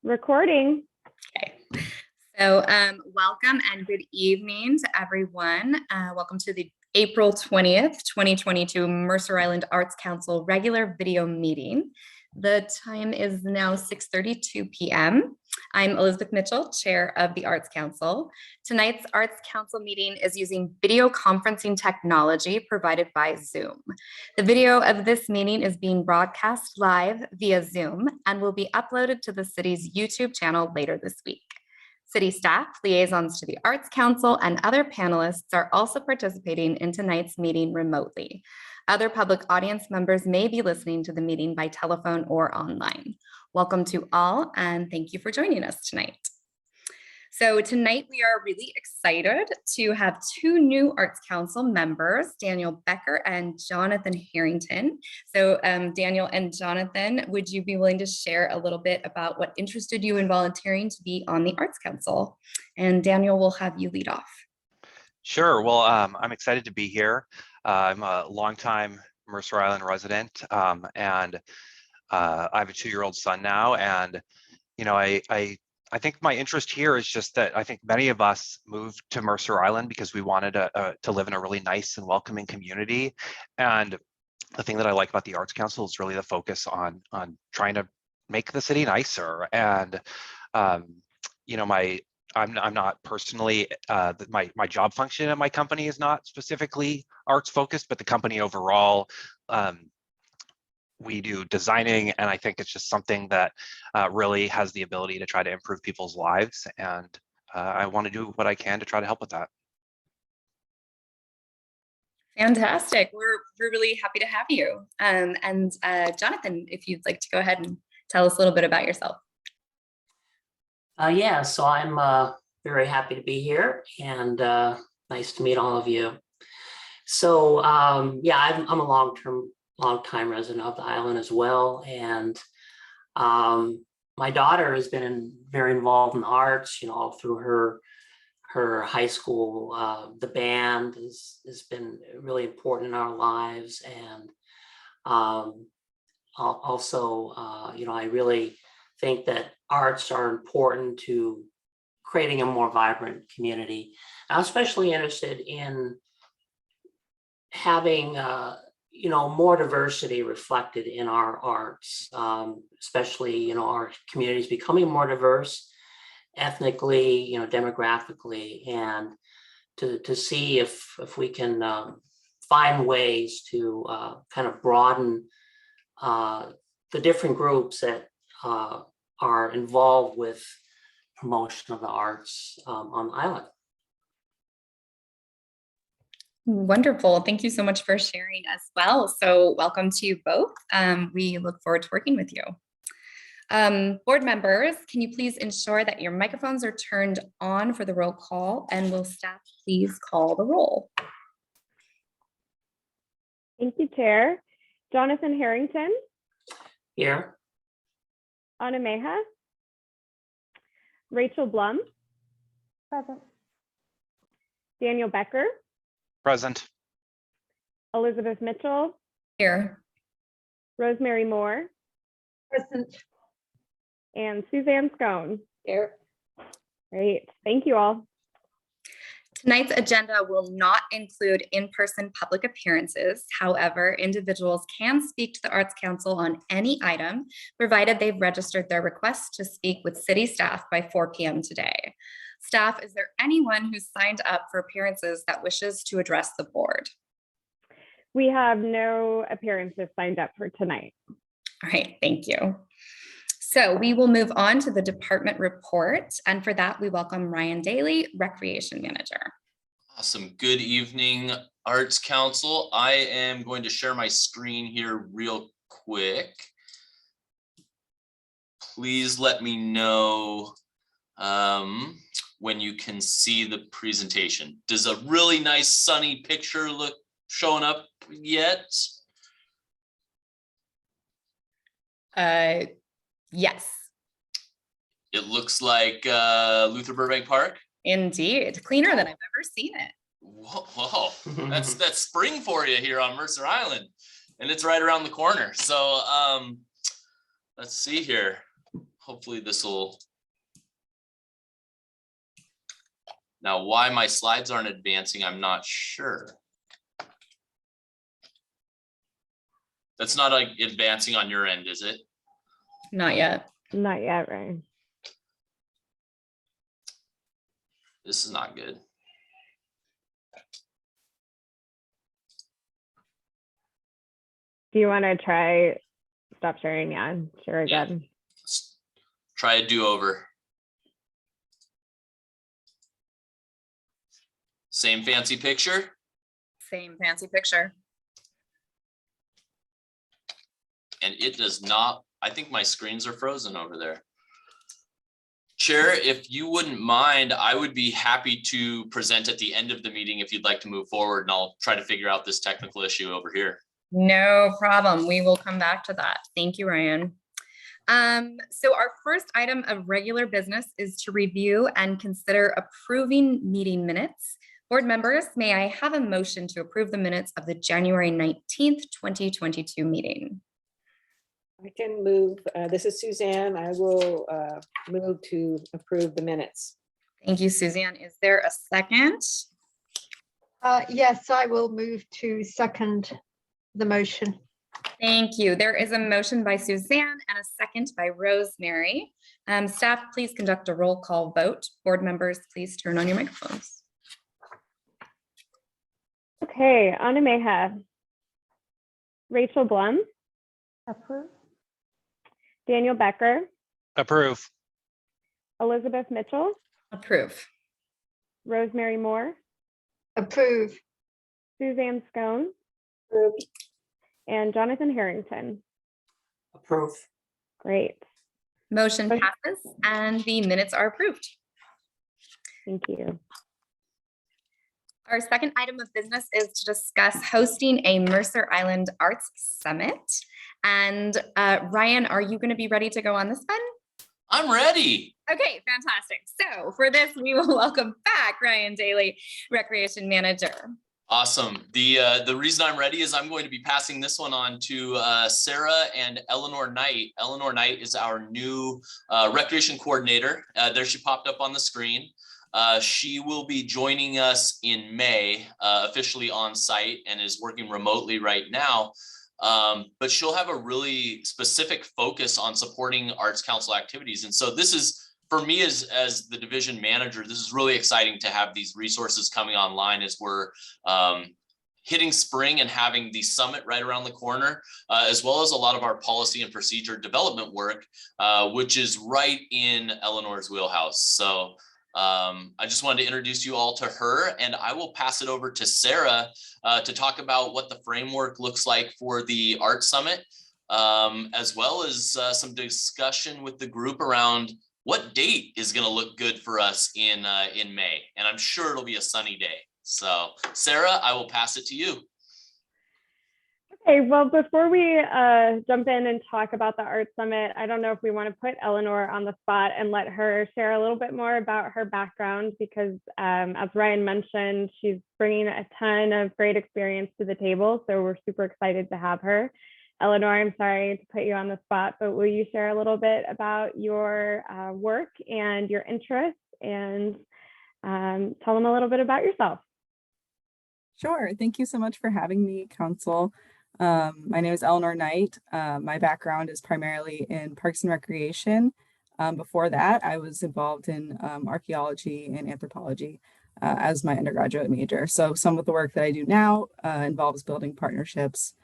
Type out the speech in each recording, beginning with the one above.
Recording. Okay. So welcome and good evening to everyone. Welcome to the April 20th, 2022 Mercer Island Arts Council regular video meeting. The time is now 6:32 p.m. I'm Elizabeth Mitchell, Chair of the Arts Council. Tonight's Arts Council meeting is using video conferencing technology provided by Zoom. The video of this meeting is being broadcast live via Zoom and will be uploaded to the city's YouTube channel later this week. City staff, liaisons to the Arts Council, and other panelists are also participating in tonight's meeting remotely. Other public audience members may be listening to the meeting by telephone or online. Welcome to all, and thank you for joining us tonight. So tonight we are really excited to have two new Arts Council members, Daniel Becker and Jonathan Harrington. So Daniel and Jonathan, would you be willing to share a little bit about what interested you in volunteering to be on the Arts Council? And Daniel, will have you lead off. Sure. Well, I'm excited to be here. I'm a longtime Mercer Island resident, and I have a 2-year-old son now. And you know, I think my interest here is just that I think many of us moved to Mercer Island because we wanted to live in a really nice and welcoming community. And the thing that I like about the Arts Council is really the focus on trying to make the city nicer. And you know, I'm not personally my job function at my company is not specifically arts focused, but the company overall, we do designing, and I think it's just something that really has the ability to try to improve people's lives, and I want to do what I can to try to help with that. Fantastic. We're really happy to have you. And Jonathan, if you'd like to go ahead and tell us a little bit about yourself. Yeah, so I'm very happy to be here, and nice to meet all of you. So yeah, I'm a long-time resident of the island as well, and my daughter has been very involved in arts, you know, all through her high school. The band has been really important in our lives, and also, you know, I really think that arts are important to creating a more vibrant community. I'm especially interested in having you know, more diversity reflected in our arts, especially, you know, our communities becoming more diverse ethnically, you know, demographically, and to see if we can find ways to kind of broaden the different groups that are involved with promotion of the arts on the island. Wonderful. Thank you so much for sharing as well. So welcome to you both. We look forward to working with you. Board members, can you please ensure that your microphones are turned on for the roll call, and will staff please call the roll? Thank you, Chair. Jonathan Harrington. Here. Anna Meha. Rachel Blum. Present. Daniel Becker. Present. Elizabeth Mitchell. Here. Rosemary Moore. Present. And Suzanne Scone. Here. Great. Thank you all. Tonight's agenda will not include in-person public appearances. However, individuals can speak to the Arts Council on any item, provided they've registered their request to speak with city staff by 4 p.m. today. Staff, is there anyone who's signed up for appearances that wishes to address the board? We have no appearances signed up for tonight. All right, thank you. So we will move on to the department report. And for that, we welcome Ryan Daly, Recreation Manager. Awesome. Good evening, Arts Council. I am going to share my screen here real quick. Please let me know when you can see the presentation. Does a really nice sunny picture look showing up yet? Yes. It looks like Luther Burbank Park. Indeed, cleaner than I've ever seen it. Whoa, that's spring for you here on Mercer Island, and it's right around the corner. So let's see here. hopefully this will. Now, why my slides aren't advancing, I'm not sure. That's not like advancing on your end, is it? Not yet. Not yet, right? This is not good. Do you want to try stop sharing? Yeah, share Yeah. again. Let's try a do-over. Same fancy picture. Same fancy picture. And it does not, I think my screens are frozen over there. Chair, if you wouldn't mind, I would be happy to present at the end of the meeting if you'd like to move forward, and I'll try to figure out this technical issue over here. No problem. We will come back to that. Thank you, Ryan. So our first item of regular business is to review and consider approving meeting minutes. Board members, may I have a motion to approve the minutes of the January 19th, 2022 meeting? I can move, this is Suzanne. I will move to approve the minutes. Thank you, Suzanne. Is there a second? Yes, I will move to second the motion. Thank you. There is a motion by Suzanne and a second by Rosemary. Staff, please conduct a roll call vote. Board members, please turn on your microphones. Okay, Anna Mayhev. Rachel Blum. Approve. Daniel Becker. Approve. Elizabeth Mitchell. Approve. Rosemary Moore. Approve. Suzanne Scone. Approve. And Jonathan Harrington. Approve. Great. Motion Okay. passes and the minutes are approved. Thank you. Our second item of business is to discuss hosting a Mercer Island Arts Summit. And Ryan, are you going to be ready to go on this one? I'm ready. Okay, fantastic. So for this, we will welcome back Ryan Daly, Recreation Manager. Awesome. The reason I'm ready is I'm going to be passing this one on to Sarah and Eleanor Knight. Eleanor Knight is our new recreation coordinator. There she popped up on the screen. She will be joining us in May, officially on site, and is working remotely right now. But she'll have a really specific focus on supporting Arts Council activities. And so this is, for me as the division manager, this is really exciting to have these resources coming online as we're hitting spring and having the summit right around the corner, as well as a lot of our policy and procedure development work, which is right in Eleanor's wheelhouse. So I just wanted to introduce you all to her, and I will pass it over to Sarah to talk about what the framework looks like for the Art Summit, as well as some discussion with the group around what date is going to look good for us in May. And I'm sure it'll be a sunny day. So Sarah, I will pass it to you. Okay, well, before we jump in and talk about the Art Summit, I don't know if we want to put Eleanor on the spot and let her share a little bit more about her background, because as Ryan mentioned, she's bringing a ton of great experience to the table. So we're super excited to have her. Eleanor, I'm sorry to put you on the spot, but will you share a little bit about your work and your interests, and tell them a little bit about yourself? Sure. Thank you so much for having me, Council. My name is Eleanor Knight. My background is primarily in Parks and Recreation. Before that, I was involved in archaeology and anthropology as my undergraduate major. So some of the work that I do now involves building partnerships,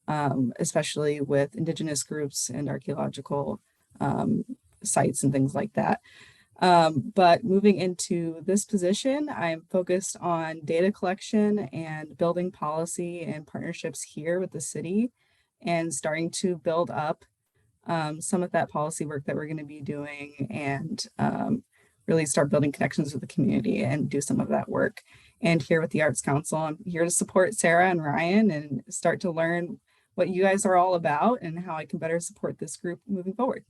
especially with Indigenous groups and archaeological sites and things like that. But moving into this position, I'm focused on data collection and building policy and partnerships here with the city, and starting to build up some of that policy work that we're going to be doing, and really start building connections with the community and do some of that work. And here with the Arts Council, I'm here to support Sarah and Ryan and start to learn what you guys are all about and how I can better support this group moving forward.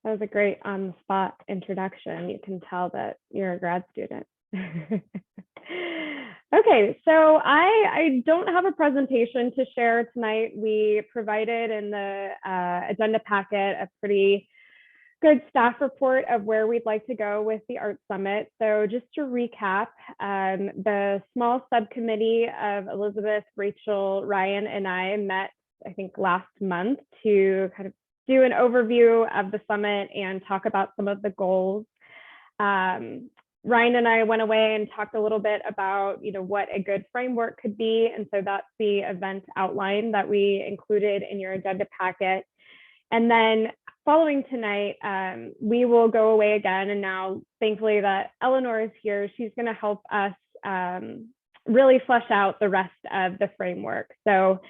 That was a great on-the-spot introduction. You can tell that you're a grad student. Okay, so I don't have a presentation to share tonight. We provided in the agenda packet a pretty good staff report of where we'd like to go with the Art Summit. So just to recap, the small subcommittee of Elizabeth, Rachel, Ryan, and I met, I think, last month to kind of do an overview of the summit and talk about some of the goals. Ryan and I went away and talked a little bit about, what a good framework could be. And so that's the event outline that we included in your agenda packet. And then following tonight, we will go away again. And now, thankfully, that Eleanor is here, she's going to help us really flesh out the rest of the framework. So,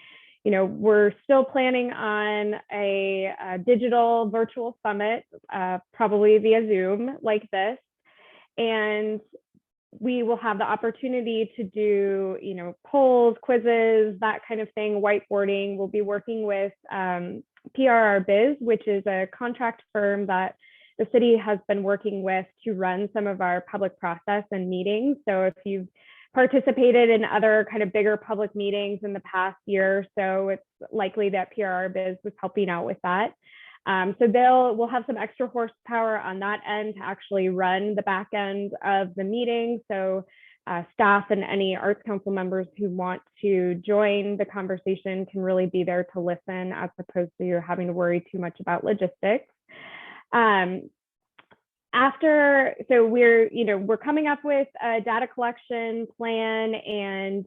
we're still planning on a digital virtual summit, probably via Zoom like this. And we will have the opportunity to do, polls, quizzes, that kind of thing, whiteboarding. We'll be working with PRR Biz, which is a contract firm that the city has been working with to run some of our public process and meetings. So if you've participated in other kind of bigger public meetings in the past year or so, it's likely that PRR Biz was helping out with that. So we'll have some extra horsepower on that end to actually run the back end of the meeting. So staff and any Arts Council members who want to join the conversation can really be there to listen, as opposed to you having to worry too much about logistics. So we're coming up with a data collection plan and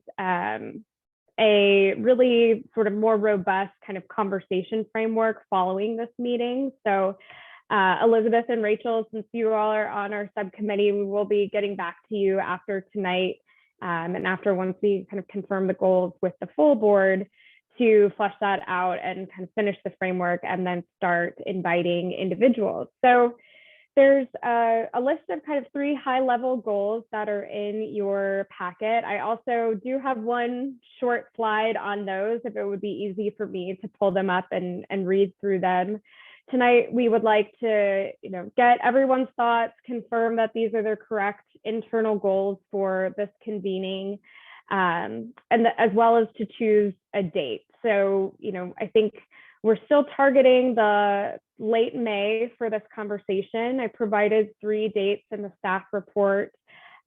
a really sort of more robust kind of conversation framework following this meeting. So Elizabeth and Rachel, since you all are on our subcommittee, we will be getting back to you after tonight and after once we kind of confirm the goals with the full board to flesh that out and kind of finish the framework and then start inviting individuals. So there's a list of kind of 3 high-level goals that are in your packet. I also do have one short slide on those, if it would be easy for me to pull them up and read through them. Tonight, we would like to get everyone's thoughts, confirm that these are the correct internal goals for this convening, and as well as to choose a date. So, I think we're still targeting the late May for this conversation. I provided 3 dates in the staff report,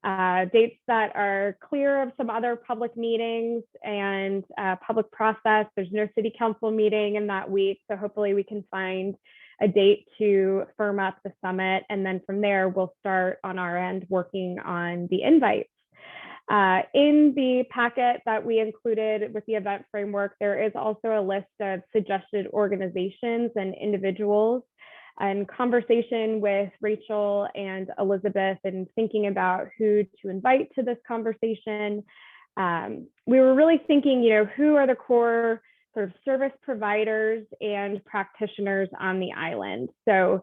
dates that are clear of some other public meetings and public process. There's no city council meeting in that week, so hopefully we can find a date to firm up the summit. And then from there, we'll start on our end working on the invites. In the packet that we included with the event framework, there is also a list of suggested organizations and individuals. And conversation with Rachel and Elizabeth and thinking about who to invite to this conversation, we were really thinking, who are the core sort of service providers and practitioners on the island. So,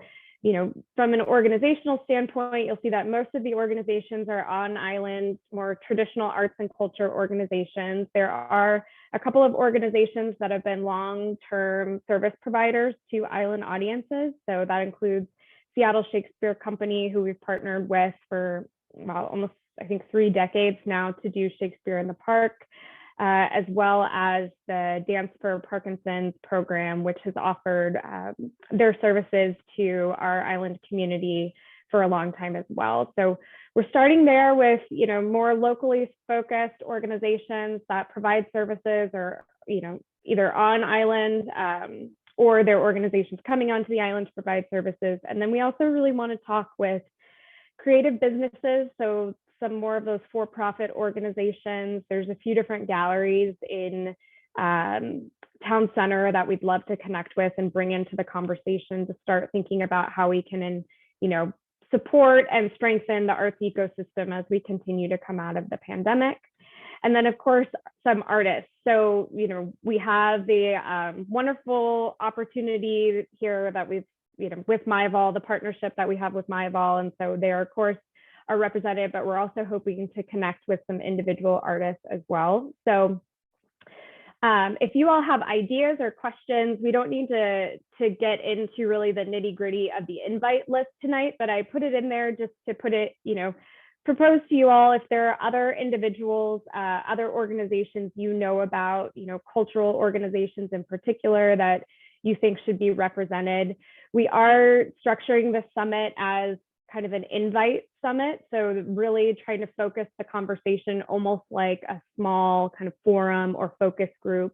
from an organizational standpoint, you'll see that most of the organizations are on island, more traditional arts and culture organizations. There are a couple of organizations that have been long-term service providers to island audiences. So that includes Seattle Shakespeare Company, who we've partnered with for almost, I think, 3 decades now to do Shakespeare in the Park. As well as the Dance for Parkinson's program, which has offered their services to our island community for a long time as well. So we're starting there with, more locally focused organizations that provide services or, either on island or their organizations coming onto the island to provide services. And then we also really want to talk with creative businesses. So some more of those for-profit organizations. There's a few different galleries in Town Center that we'd love to connect with and bring into the conversation to start thinking about how we can, support and strengthen the arts ecosystem as we continue to come out of the pandemic. And then, of course, some artists. So, we have the wonderful opportunity here that we've, with MyVol, the partnership that we have with MyVol. And so they are, of course, are represented, but we're also hoping to connect with some individual artists as well. So if you all have ideas or questions, we don't need to get into really the nitty gritty of the invite list tonight, but I put it in there just to put it, propose to you all, if there are other individuals, other organizations you know about, cultural organizations in particular that you think should be represented. We are structuring the summit as kind of an invite summit. So really trying to focus the conversation almost like a small kind of forum or focus group.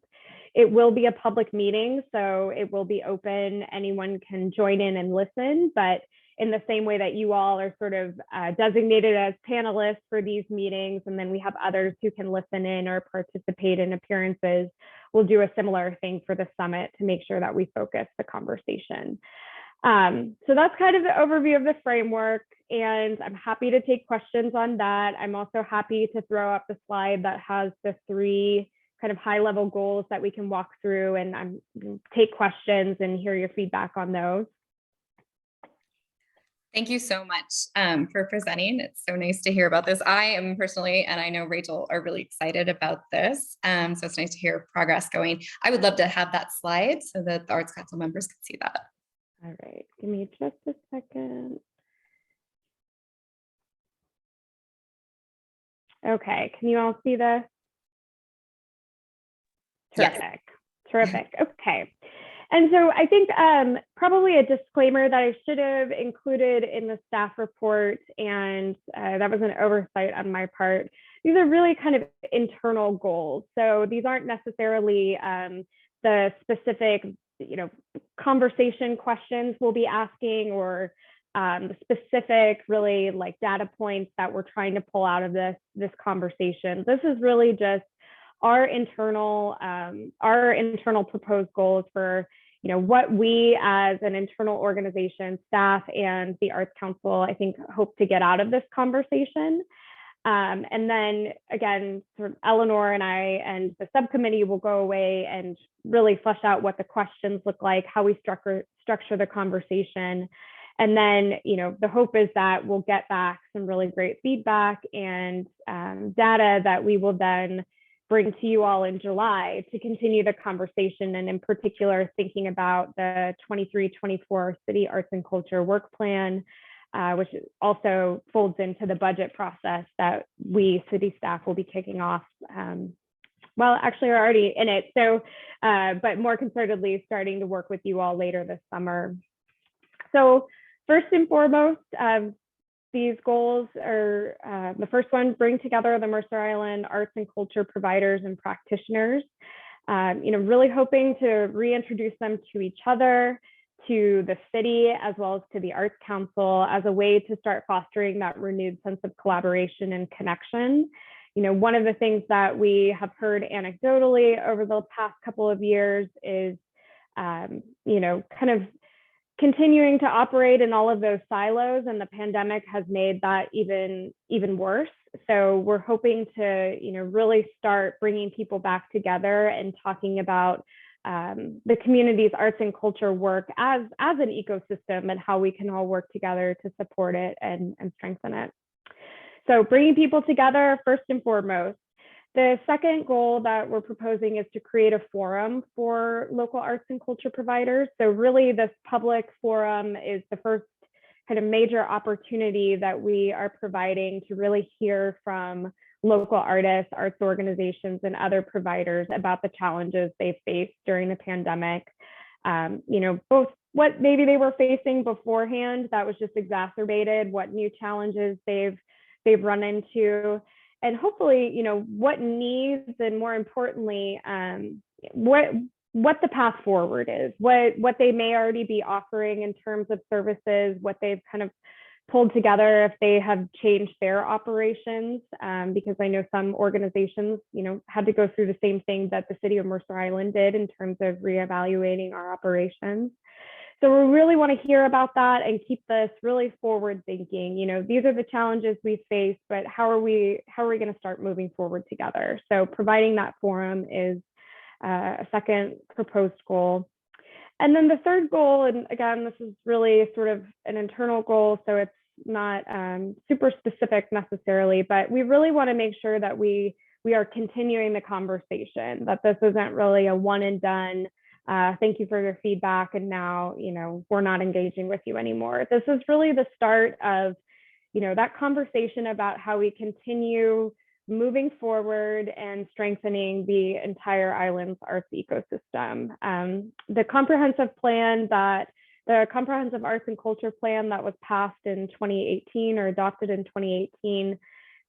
It will be a public meeting, so it will be open. Anyone can join in and listen, but in the same way that you all are sort of designated as panelists for these meetings, and then we have others who can listen in or participate in appearances, we'll do a similar thing for the summit to make sure that we focus the conversation. So that's kind of the overview of the framework, and I'm happy to take questions on that. I'm also happy to throw up the slide that has the 3 kind of high-level goals that we can walk through, and take questions and hear your feedback on those. Thank you so much for presenting. It's so nice to hear about this. I am personally, and I know Rachel, are really excited about this. So it's nice to hear progress going. I would love to have that slide so that the Arts Council members can see that. All right, give me just a second. Okay, can you all see this? Terrific, Yes. terrific, okay. And so I think probably a disclaimer that I should have included in the staff report, and that was an oversight on my part. These are really kind of internal goals. So these aren't necessarily the specific, conversation questions we'll be asking, or the specific really like data points that we're trying to pull out of this conversation. This is really just our internal proposed goals for what we as an internal organization, staff, and the Arts Council, I think, hope to get out of this conversation. And then again, sort of Eleanor and I and the subcommittee will go away and really flesh out what the questions look like, how we structure the conversation. And then, the hope is that we'll get back some really great feedback and data that we will then bring to you all in July to continue the conversation, and in particular, thinking about the 23-24 City Arts and Culture Work Plan, which also folds into the budget process that we city staff will be kicking off. Well, actually, we're already in it. So, but more concertedly, starting to work with you all later this summer. So first and foremost, these goals are, the first one, bring together the Mercer Island arts and culture providers and practitioners, really hoping to reintroduce them to each other, to the city, as well as to the Arts Council, as a way to start fostering that renewed sense of collaboration and connection. One of the things that we have heard anecdotally over the past couple of years is, kind of continuing to operate in all of those silos, and the pandemic has made that even worse. So we're hoping to, really start bringing people back together and talking about the community's arts and culture work as an ecosystem, and how we can all work together to support it and strengthen it. So bringing people together first and foremost. The second goal that we're proposing is to create a forum for local arts and culture providers. So really this public forum is the first kind of major opportunity that we are providing to really hear from local artists, arts organizations, and other providers about the challenges they faced during the pandemic. Both what maybe they were facing beforehand that was just exacerbated, what new challenges they've run into, and hopefully, what needs, and more importantly, what the path forward is, what they may already be offering in terms of services, what they've kind of pulled together if they have changed their operations, because I know some organizations, had to go through the same thing that the city of Mercer Island did in terms of reevaluating our operations. So we really want to hear about that and keep this really forward thinking. These are the challenges we face, but how are we going to start moving forward together? So providing that forum is a second proposed goal. And then the third goal, and again, this is really sort of an internal goal, so it's not super specific necessarily, but we really want to make sure that we are continuing the conversation, that this isn't really a one and done. Thank you for your feedback, and now we're not engaging with you anymore. This is really the start of that conversation about how we continue moving forward and strengthening the entire island's arts ecosystem. The comprehensive arts and culture plan that was passed in 2018 or adopted in 2018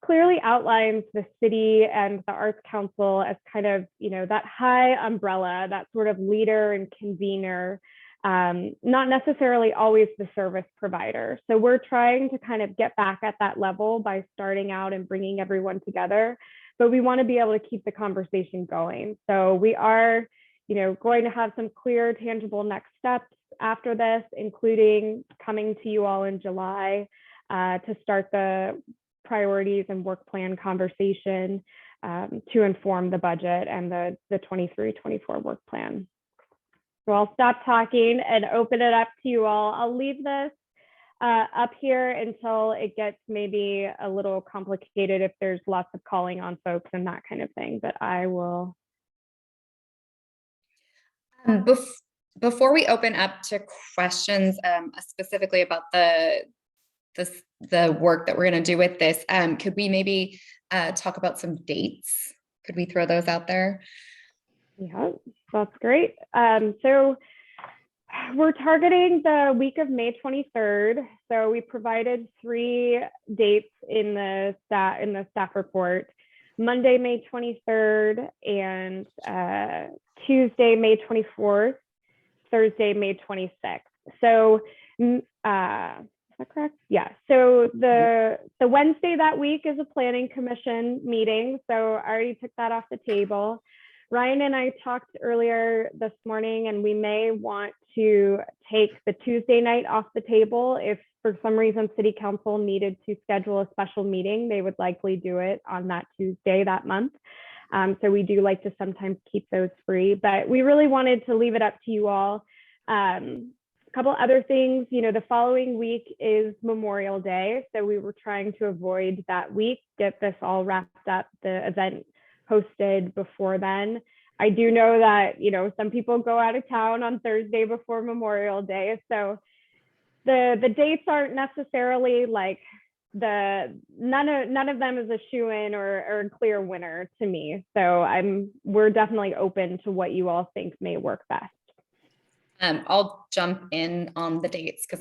clearly outlines the city and the Arts Council as kind of, that high umbrella, that sort of leader and convener, not necessarily always the service provider. So we're trying to kind of get back at that level by starting out and bringing everyone together, but we want to be able to keep the conversation going. So we are, going to have some clear, tangible next steps after this, including coming to you all in July to start the priorities and work plan conversation to inform the budget and the 23-24 work plan. So I'll stop talking and open it up to you all. I'll leave this up here until it gets maybe a little complicated if there's lots of calling on folks and that kind of thing, but I will. Before we open up to questions specifically about the work that we're going to do with this, could we maybe talk about some dates? Could we throw those out there? Yeah, that's great. So we're targeting the week of May 23rd. So we provided 3 dates in the staff report: Monday, May 23rd, and Tuesday, May 24th, Thursday, May 26th. So is that correct? Yeah. So the Wednesday that week is a planning commission meeting. So I already took that off the table. Ryan and I talked earlier this morning, and we may want to take the Tuesday night off the table. If for some reason City Council needed to schedule a special meeting, they would likely do it on that Tuesday that month. So we do like to sometimes keep those free, but we really wanted to leave it up to you all. A couple other things, the following week is Memorial Day. So we were trying to avoid that week, get this all wrapped up, the event hosted before then. I do know that, some people go out of town on Thursday before Memorial Day. So the dates aren't necessarily like none of them is a shoo-in or a clear winner to me. So we're definitely open to what you all think may work best. I'll jump in on the dates because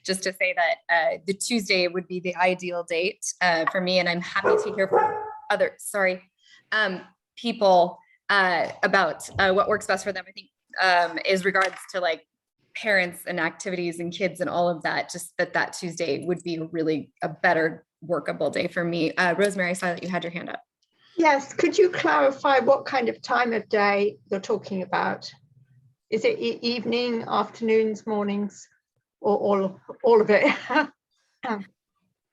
just to say that the Tuesday would be the ideal date for me, and I'm happy to hear from other people about what works best for them. I think is regards to like parents and activities and kids and all of that, just that Tuesday would be a better workable day for me. Rosemary, I saw that you had your hand up. Yes, could you clarify what kind of time of day you're talking about? Is it evening, afternoons, mornings, or all of it?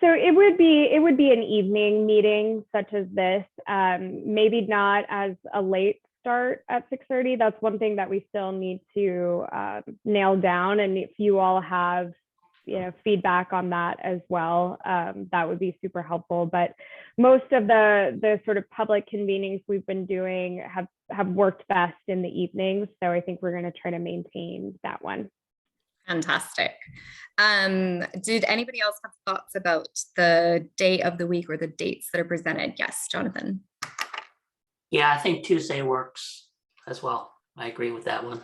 So it would be an evening meeting such as this, maybe not as a late start at 6:30. That's one thing that we still need to nail down. And if you all have feedback on that as well, that would be super helpful. But most of the sort of public convenings we've been doing have worked best in the evenings. So I think we're going to try to maintain that one. Fantastic. Did anybody else have thoughts about the day of the week or the dates that are presented? Yes, Jonathan. Yeah, I think Tuesday works as well. I agree with that one.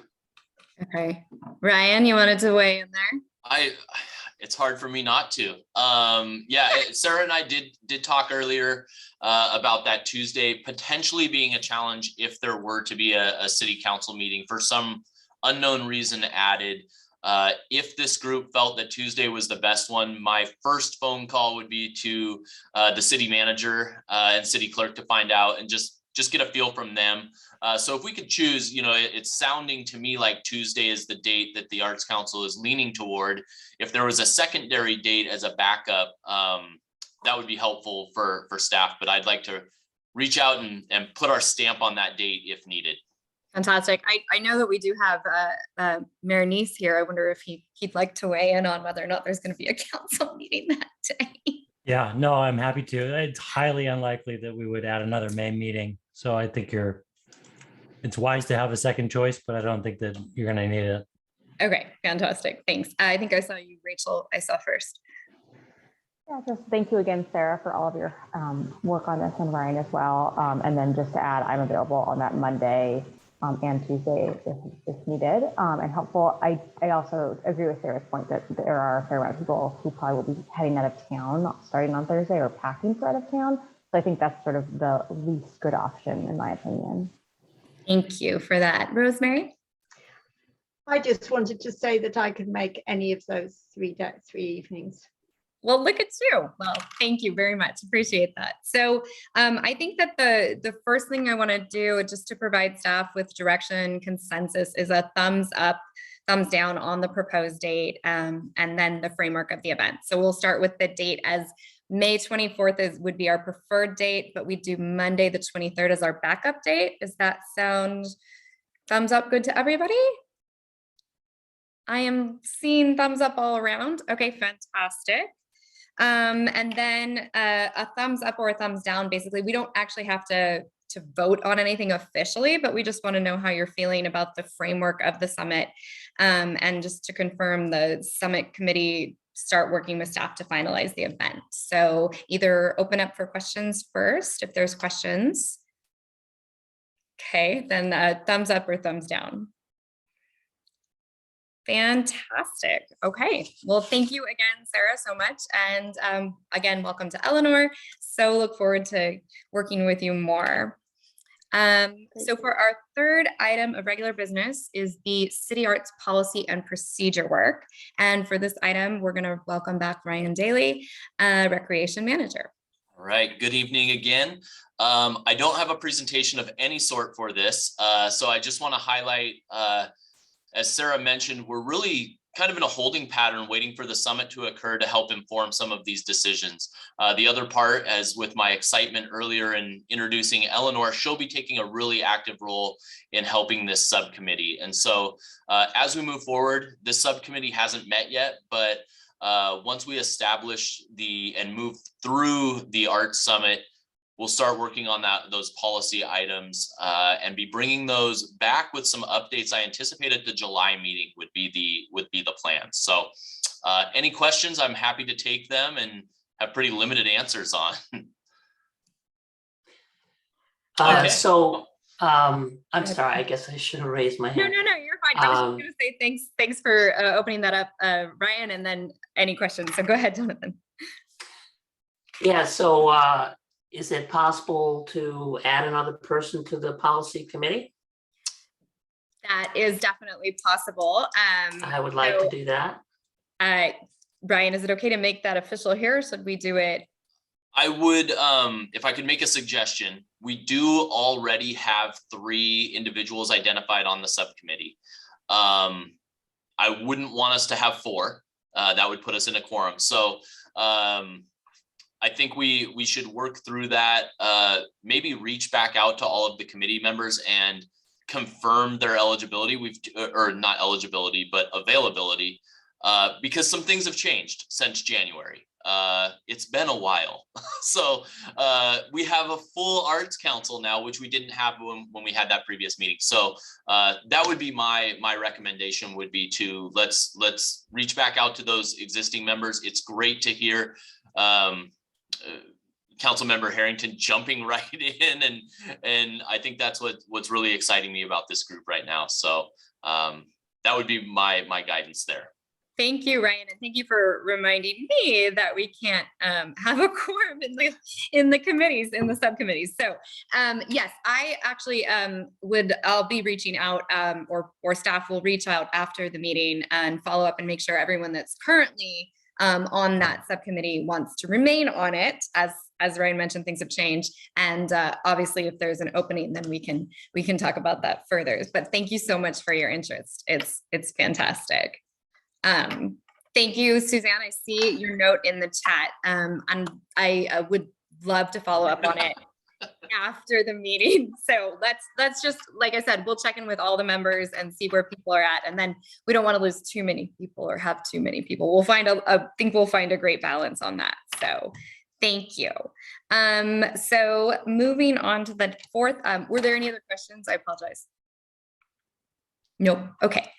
Okay. Ryan, you wanted to weigh in there? It's hard for me not to. Yeah, Sarah and I did talk earlier about that Tuesday potentially being a challenge if there were to be a city council meeting for some unknown reason added. If this group felt that Tuesday was the best one, my first phone call would be to the city manager and city clerk to find out and just get a feel from them. So if we could choose, it's sounding to me like Tuesday is the date that the Arts Council is leaning toward. If there was a secondary date as a backup, that would be helpful for staff, but I'd like to reach out and put our stamp on that date if needed. Fantastic. I know that we do have Mayor Neese here. I wonder if he'd like to weigh in on whether or not there's going to be a council meeting that day. Yeah, no, I'm happy to. It's highly unlikely that we would add another May meeting. So I think it's wise to have a second choice, but I don't think that you're going to need it. Okay, fantastic. Thanks. I think I saw you, Rachel. I saw first. Yeah, just thank you again, Sarah, for all of your work on this, and Ryan as well. And then just to add, I'm available on that Monday and Tuesday if needed and helpful. I also agree with Sarah's point that there are a fair amount of people who probably will be heading out of town starting on Thursday or packing for out of town. So I think that's sort of the least good option in my opinion. Thank you for that. Rosemary? I just wanted to say that I could make any of those three evenings. Well, look at you. Well, thank you very much. Appreciate that. So I think that the first thing I want to do just to provide staff with direction consensus is a thumbs up, thumbs down on the proposed date and then the framework of the event. So we'll start with the date as May 24th would be our preferred date, but we do Monday the 23rd as our backup date. Does that sound thumbs up good to everybody? I am seeing thumbs up all around. Okay, fantastic. And then a thumbs up or a thumbs down, basically, we don't actually have to vote on anything officially, but we just want to know how you're feeling about the framework of the summit. And just to confirm, the summit committee start working with staff to finalize the event. So either open up for questions first, if there's questions. Okay, then thumbs up or thumbs down. Fantastic. Okay. Well, thank you again, Sarah, so much. And again, welcome to Eleanor. So look forward to working with you more. So for our third item of regular business is the City Arts Policy and Procedure work. And for this item, we're going to welcome back Ryan Daly, Recreation Manager. All right, good evening again. I don't have a presentation of any sort for this, so I just want to highlight as Sarah mentioned, we're really kind of in a holding pattern waiting for the summit to occur to help inform some of these decisions. The other part, as with my excitement earlier in introducing Eleanor, she'll be taking a really active role in helping this subcommittee. And so as we move forward, this subcommittee hasn't met yet, but once we establish and move through the Arts Summit, we'll start working on those policy items and be bringing those back with some updates. I anticipate at the July meeting would be the plan. So any questions, I'm happy to take them and have pretty limited answers on. Okay. I'm sorry, I guess I should have raised my hand. No, you're fine. I was just going to say thanks for opening that up, Ryan, and then any questions. So go ahead, Jonathan. Yeah, so is it possible to add another person to the policy committee? That is definitely possible. I would like to do that. Brian, is it okay to make that official here? Or should we do it? I would, if I could make a suggestion, we do already have 3 individuals identified on the subcommittee. I wouldn't want us to have 4. That would put us in a quorum. So I think we should work through that, maybe reach back out to all of the committee members and confirm their eligibility. Or not eligibility, but availability, because some things have changed since January. It's been a while. So we have a full arts council now, which we didn't have when we had that previous meeting. So that would be my recommendation would be to let's reach back out to those existing members. It's great to hear Councilmember Harrington jumping right in, and I think that's what's really exciting me about this group right now. So that would be my guidance there. Thank you, Ryan, and thank you for reminding me that we can't have a quorum in the committees, in the subcommittees. So yes, I actually I'll be reaching out, or staff will reach out after the meeting and follow up and make sure everyone that's currently on that subcommittee wants to remain on it. As Ryan mentioned, things have changed, and obviously if there's an opening, then we can talk about that further. But thank you so much for your interest. It's fantastic. Thank you, Suzanne. I see your note in the chat, and I would love to follow up on it after the meeting. So let's just, like I said, we'll check in with all the members and see where people are at, and then we don't want to lose too many people or have too many people. We'll find think we'll find a great balance on that. So thank you. So moving on to the fourth, were there any other questions? I apologize. Nope. Okay.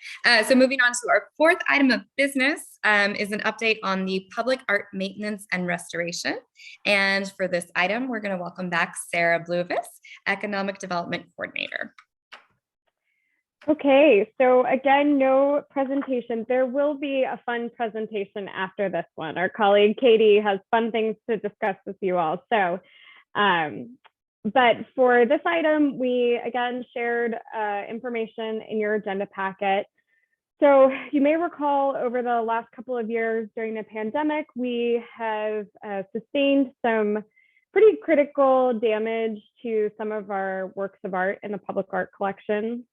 So moving on to our fourth item of business is an update on the public art maintenance and restoration. And for this item, we're going to welcome back Sarah Bluvis, Economic Development Coordinator. Okay, so again, no presentation. There will be a fun presentation after this one. Our colleague Katie has fun things to discuss with you all. So, but for this item, we again shared information in your agenda packet. So you may recall over the last couple of years during the pandemic, we have sustained some pretty critical damage to some of our works of art in the public art collection.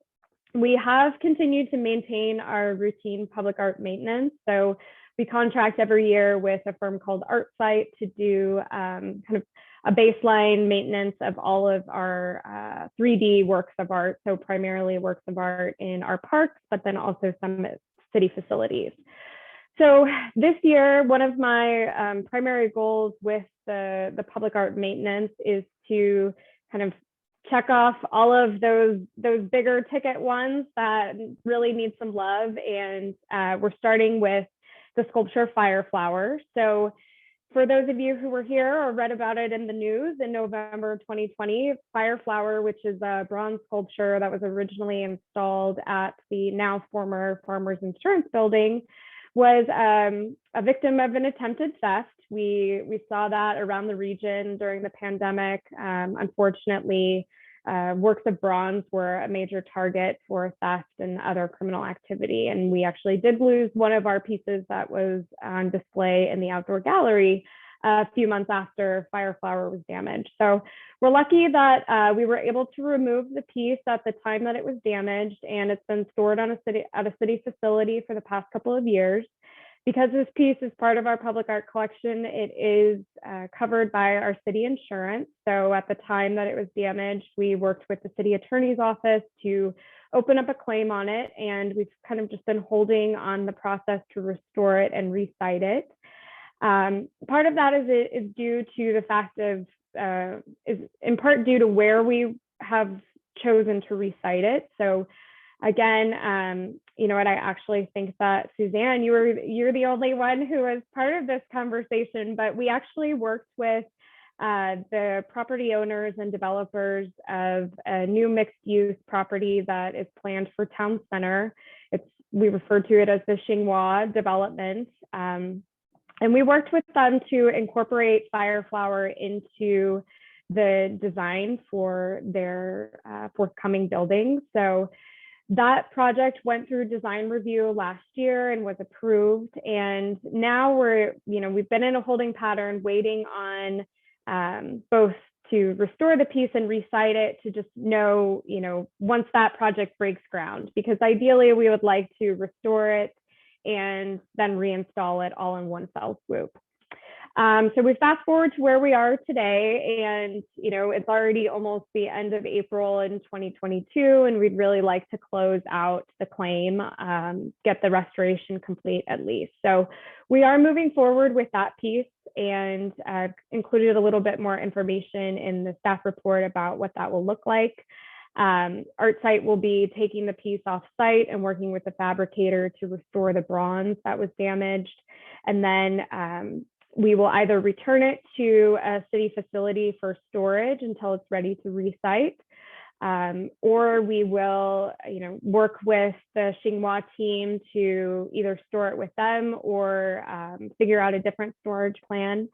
We have continued to maintain our routine public art maintenance. So we contract every year with a firm called ArtSite to do kind of a baseline maintenance of all of our 3D works of art. So primarily works of art in our parks, but then also some city facilities. So this year, one of my primary goals with the public art maintenance is to kind of check off all of those bigger ticket ones that really need some love. And we're starting with the sculpture Fireflower. So for those of you who were here or read about it in the news in November 2020, Fireflower, which is a bronze sculpture that was originally installed at the now former Farmers Insurance Building, was a victim of an attempted theft. We saw that around the region during the pandemic. Unfortunately, works of bronze were a major target for theft and other criminal activity. And we actually did lose one of our pieces that was on display in the outdoor gallery a few months after Fireflower was damaged. So we're lucky that we were able to remove the piece at the time that it was damaged, and it's been stored at a city facility for the past couple of years. Because this piece is part of our public art collection, it is covered by our city insurance. So at the time that it was damaged, we worked with the city attorney's office to open up a claim on it. And we've kind of just been holding on the process to restore it and recite it. Part of that is due to the fact of, is in part due to where we have chosen to recite it. So again, you know what, I actually think that Suzanne, you're the only one who was part of this conversation, but we actually worked with the property owners and developers of a new mixed use property that is planned for Town Center. We refer to it as the Xinghua development. And we worked with them to incorporate Fireflower into the design for their forthcoming building. So that project went through design review last year and was approved. And now we've been in a holding pattern waiting on both to restore the piece and recite it to just know, once that project breaks ground, because ideally we would like to restore it and then reinstall it all in one fell swoop. So we fast forward to where we are today, and it's already almost the end of April in 2022, and we'd really like to close out the claim, get the restoration complete at least. So we are moving forward with that piece, and included a little bit more information in the staff report about what that will look like. ArtSite will be taking the piece off site and working with the fabricator to restore the bronze that was damaged, and then we will either return it to a city facility for storage until it's ready to recite, or we will, work with the Xinghua team to either store it with them or figure out a different storage plan.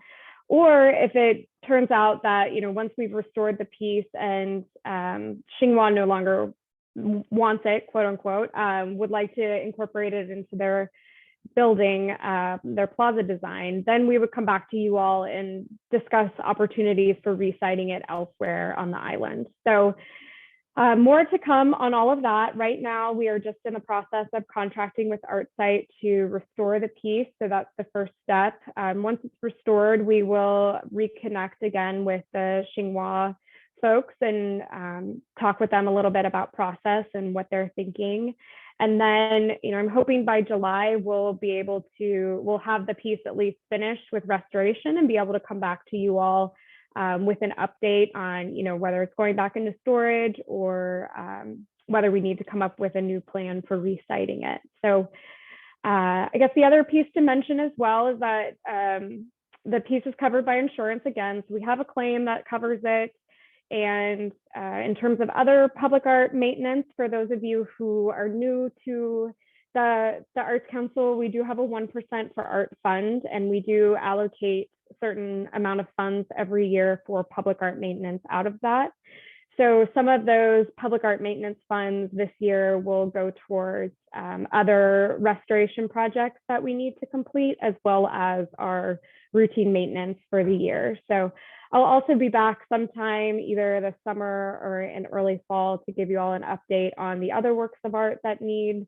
Or if it turns out that, once we've restored the piece and Xinghua no longer wants it, quote unquote, would like to incorporate it into their building, their plaza design, then we would come back to you all and discuss opportunities for reciting it elsewhere on the island. So more to come on all of that. Right now, we are just in the process of contracting with ArtSite to restore the piece. So that's the first step. Once it's restored, we will reconnect again with the Xinghua folks and talk with them a little bit about process and what they're thinking. And then, I'm hoping by July, we'll have the piece at least finished with restoration and be able to come back to you all with an update on, whether it's going back into storage or whether we need to come up with a new plan for reciting it. So I guess the other piece to mention as well is that the piece is covered by insurance again. So we have a claim that covers it. And in terms of other public art maintenance, for those of you who are new to the Arts Council, we do have a 1% for art fund, and we do allocate a certain amount of funds every year for public art maintenance out of that. So some of those public art maintenance funds this year will go towards other restoration projects that we need to complete, as well as our routine maintenance for the year. So I'll also be back sometime either this summer or in early fall to give you all an update on the other works of art that need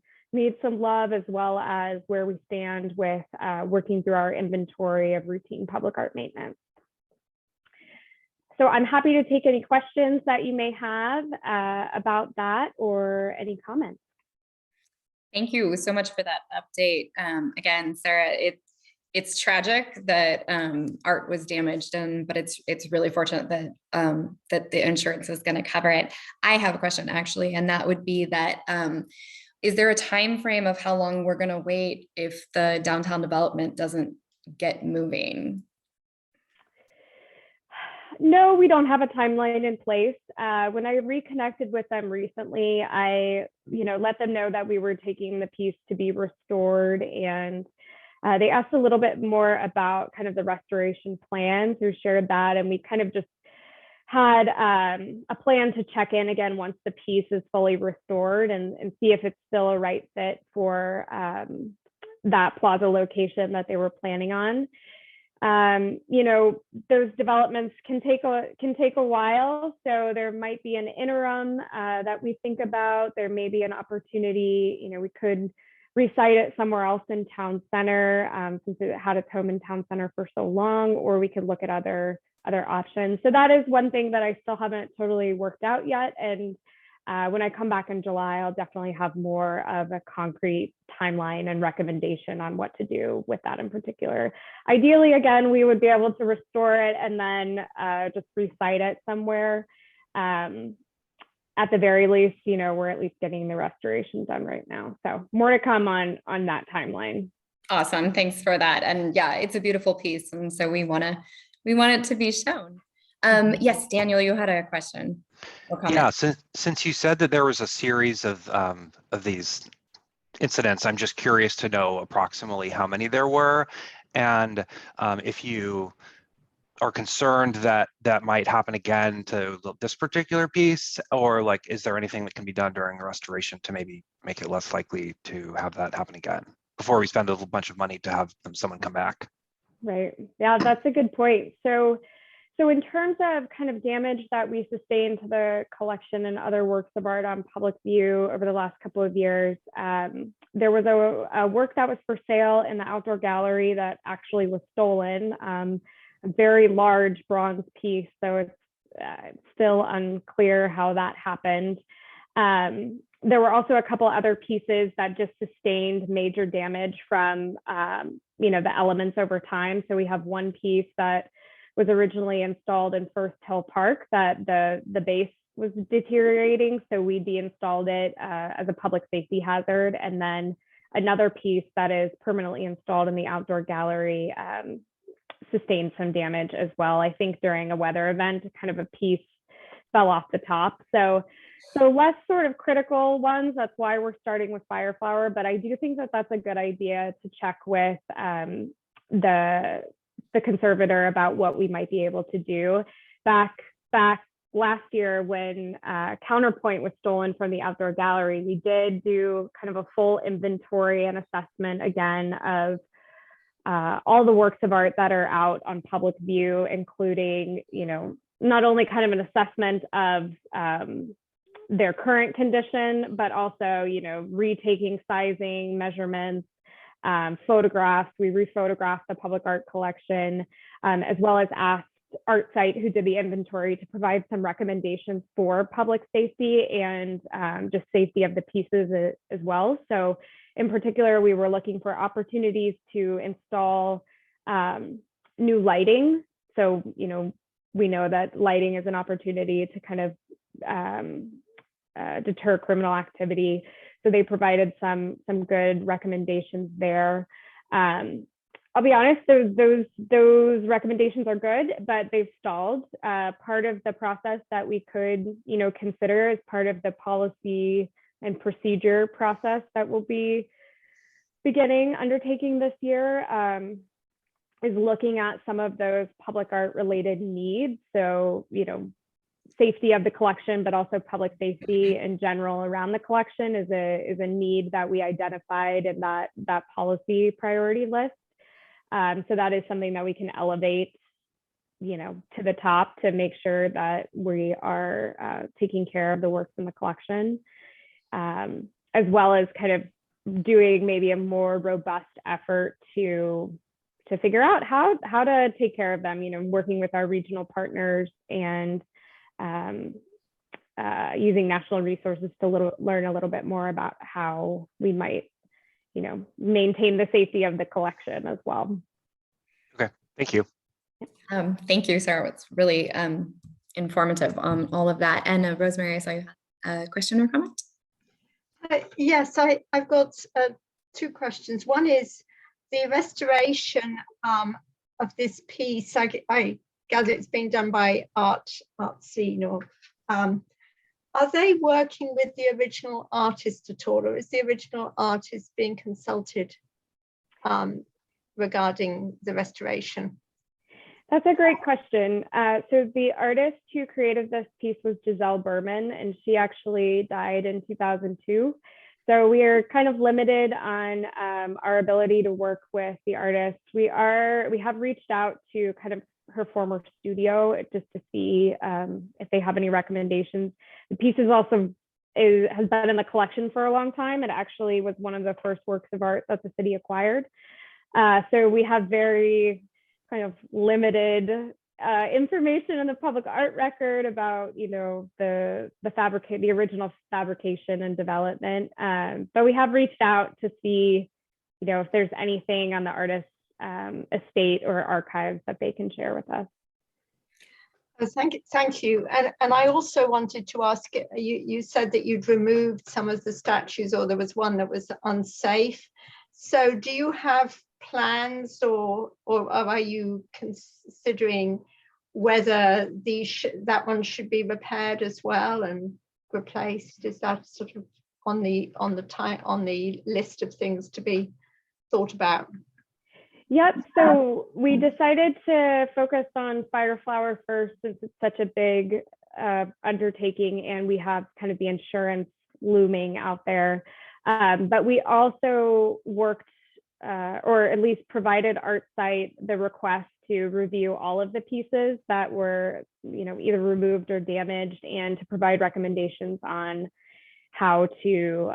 some love, as well as where we stand with working through our inventory of routine public art maintenance. So I'm happy to take any questions that you may have about that or any comments. Thank you so much for that update. Again, Sarah, it's tragic that art was damaged, but it's really fortunate that that the insurance is going to cover it. I have a question actually, and that would be that is there a time frame of how long we're going to wait if the downtown development doesn't get moving? No, we don't have a timeline in place. When I reconnected with them recently, I let them know that we were taking the piece to be restored, and they asked a little bit more about kind of the restoration plans. We shared that, and we kind of just had a plan to check in again once the piece is fully restored and see if it's still a right fit for that plaza location that they were planning on. Those developments can take a while, so there might be an interim that we think about. There may be an opportunity, we could recite it somewhere else in town center since it had its home in town center for so long, or we could look at other options. So that is one thing that I still haven't totally worked out yet. And when I come back in July, I'll definitely have more of a concrete timeline and recommendation on what to do with that in particular. Ideally, again, we would be able to restore it and then just recite it somewhere. At the very least, we're at least getting the restoration done right now. So more to come on that timeline. Awesome. Thanks for that. And yeah, it's a beautiful piece. And so we want it to be shown. Yes, Daniel, you had a question or comment. Yeah, since you said that there was a series of these incidents, I'm just curious to know approximately how many there were, and if you are concerned that that might happen again to this particular piece, or like, is there anything that can be done during the restoration to maybe make it less likely to have that happen again before we spend a bunch of money to have someone come back? Right. Yeah, that's a good point. So in terms of kind of damage that we sustained to the collection and other works of art on public view over the last couple of years, there was a work that was for sale in the outdoor gallery that actually was stolen, a very large bronze piece. So it's still unclear how that happened. There were also a couple other pieces that just sustained major damage from the elements over time. So we have one piece that was originally installed in First Hill Park that the base was deteriorating, so we deinstalled it as a public safety hazard. And then another piece that is permanently installed in the outdoor gallery sustained some damage as well. I think during a weather event, kind of a piece fell off the top. So less sort of critical ones. That's why we're starting with Fireflower. But I do think that that's a good idea to check with the conservator about what we might be able to do. Back last year when Counterpoint was stolen from the outdoor gallery, we did do kind of a full inventory and assessment again of all the works of art that are out on public view, including, not only kind of an assessment of their current condition, but also, retaking sizing, measurements, photographs. We rephotographed the public art collection, as well as asked ArtSite, who did the inventory, to provide some recommendations for public safety and just safety of the pieces as well. So in particular, we were looking for opportunities to install new lighting. So, we know that lighting is an opportunity to kind of deter criminal activity. So they provided some good recommendations there. I'll be honest, those recommendations are good, but they've stalled. Part of the process that we could, consider as part of the policy and procedure process that we'll be undertaking this year is looking at some of those public art related needs. So, safety of the collection, but also public safety in general around the collection is a need that we identified in that policy priority list. So that is something that we can elevate, to the top to make sure that we are taking care of the works in the collection, as well as kind of doing maybe a more robust effort to figure out how to take care of them, working with our regional partners and using national resources to learn a little bit more about how we might, maintain the safety of the collection as well. Okay, thank you. Thank you, Sarah. It's really informative on all of that. And Rosemary, I saw you had a question or comment? Yes, I've got two questions. One is the restoration of this piece. I gather it's being done by Art Scene, or are they working with the original artist at all, or is the original artist being consulted regarding the restoration? That's a great question. So the artist who created this piece was Giselle Berman, and she actually died in 2002. So we are kind of limited on our ability to work with the artist. We have reached out to kind of her former studio just to see if they have any recommendations. The piece is also has been in the collection for a long time. It actually was one of the first works of art that the city acquired. So we have very kind of limited information in the public art record about, the original fabrication and development. But we have reached out to see, if there's anything on the artist's estate or archives that they can share with us. Thank you. And I also wanted to ask, you said that you'd removed some of the statues, or there was one that was unsafe. So do you have plans, or are you considering whether that one should be repaired as well and replaced? Is that sort of on the list of things to be thought about? Yep. So we decided to focus on Fireflower first, since it's such a big undertaking and we have kind of the insurance looming out there. But we also worked, or at least provided ArtSite the request to review all of the pieces that were, either removed or damaged, and to provide recommendations on how to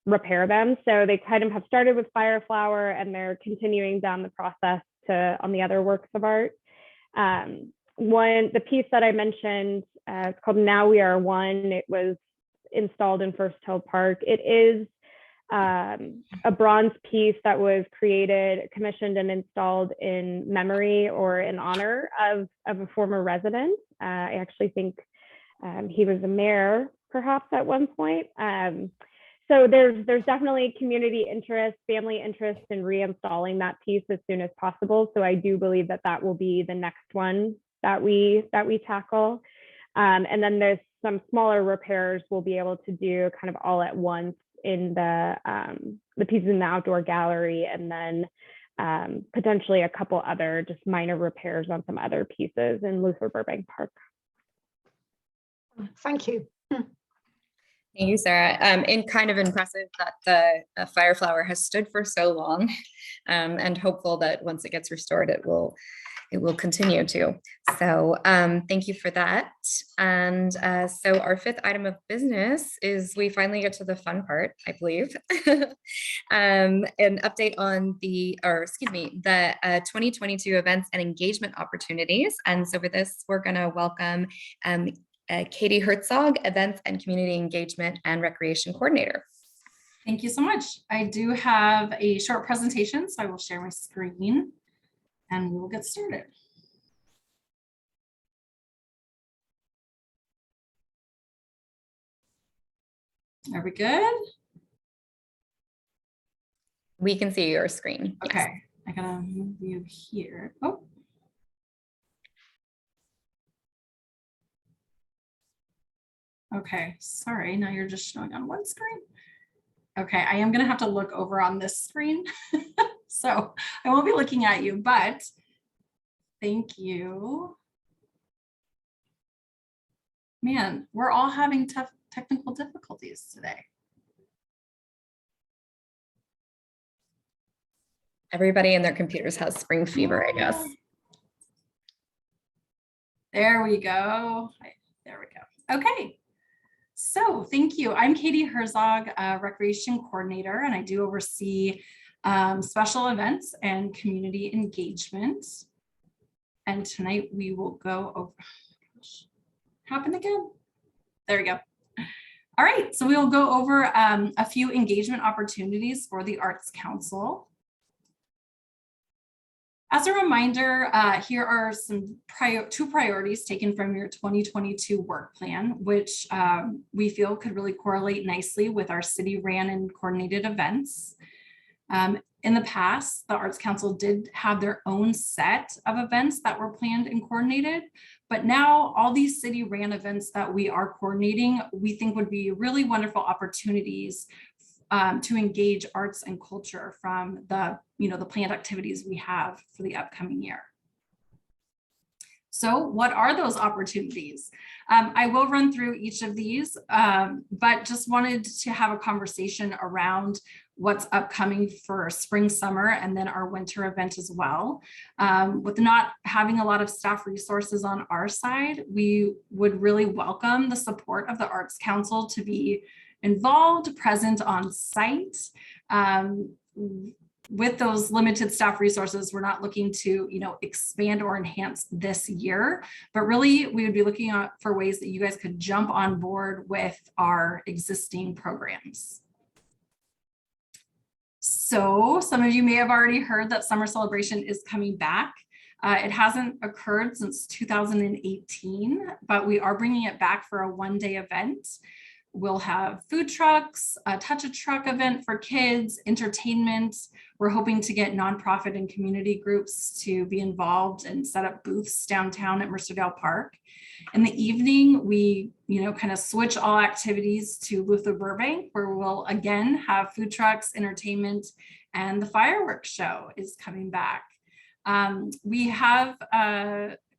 repair them. So they kind of have started with Fireflower, and they're continuing down the process on the other works of art. The piece that I mentioned, it's called Now We Are One. It was installed in First Hill Park. It is a bronze piece that was commissioned and installed in memory or in honor of a former resident. I actually think he was a mayor, perhaps, at one point. So there's definitely community interest, family interest in reinstalling that piece as soon as possible. So I do believe that will be the next one that we tackle. And then there's some smaller repairs we'll be able to do kind of all at once in the pieces in the outdoor gallery, and then potentially a couple other just minor repairs on some other pieces in Luther Burbank Park. Thank you. Thank you, Sarah. And kind of impressive that the Fireflower has stood for so long, and hopeful that once it gets restored, it will continue to. So thank you for that. And so our fifth item of business is we finally get to the fun part, I believe. An update on the 2022 events and engagement opportunities. And so for this, we're going to welcome Katie Herzog, Events and Community Engagement and Recreation Coordinator. Thank you so much. I do have a short presentation, so I will share my screen and we will get started. Are we good? We can see your screen. Yes. Okay, I gotta move you here. Oh. Okay, sorry, now you're just showing on one screen. Okay, I am gonna have to look over on this screen. So I won't be looking at you, but thank you. Man, we're all having tough technical difficulties today. Everybody in their computers has spring fever, I guess. There we go. There we go. Okay. So thank you. I'm Katie Herzog, Recreation Coordinator, and I do oversee special events and community engagement. And tonight we will go over, happened again. There we go. All right, so we will go over a few engagement opportunities for the Arts Council. As a reminder, here are some two priorities taken from your 2022 work plan, which we feel could really correlate nicely with our city ran and coordinated events. In the past, the Arts Council did have their own set of events that were planned and coordinated, but now all these city ran events that we are coordinating, we think would be really wonderful opportunities to engage arts and culture from the planned activities we have for the upcoming year. So what are those opportunities? I will run through each of these, but just wanted to have a conversation around what's upcoming for spring, summer, and then our winter event as well. With not having a lot of staff resources on our side, we would really welcome the support of the Arts Council to be involved, present on site. With those limited staff resources, we're not looking to, expand or enhance this year, but really we would be looking for ways that you guys could jump on board with our existing programs. So some of you may have already heard that Summer Celebration is coming back. It hasn't occurred since 2018, but we are bringing it back for a one-day event. We'll have food trucks, a touch a truck event for kids, entertainment. We're hoping to get nonprofit and community groups to be involved and set up booths downtown at Mercerdale Park. In the evening, we, kind of switch all activities to Luther Burbank, where we'll again have food trucks, entertainment, and the fireworks show is coming back. We have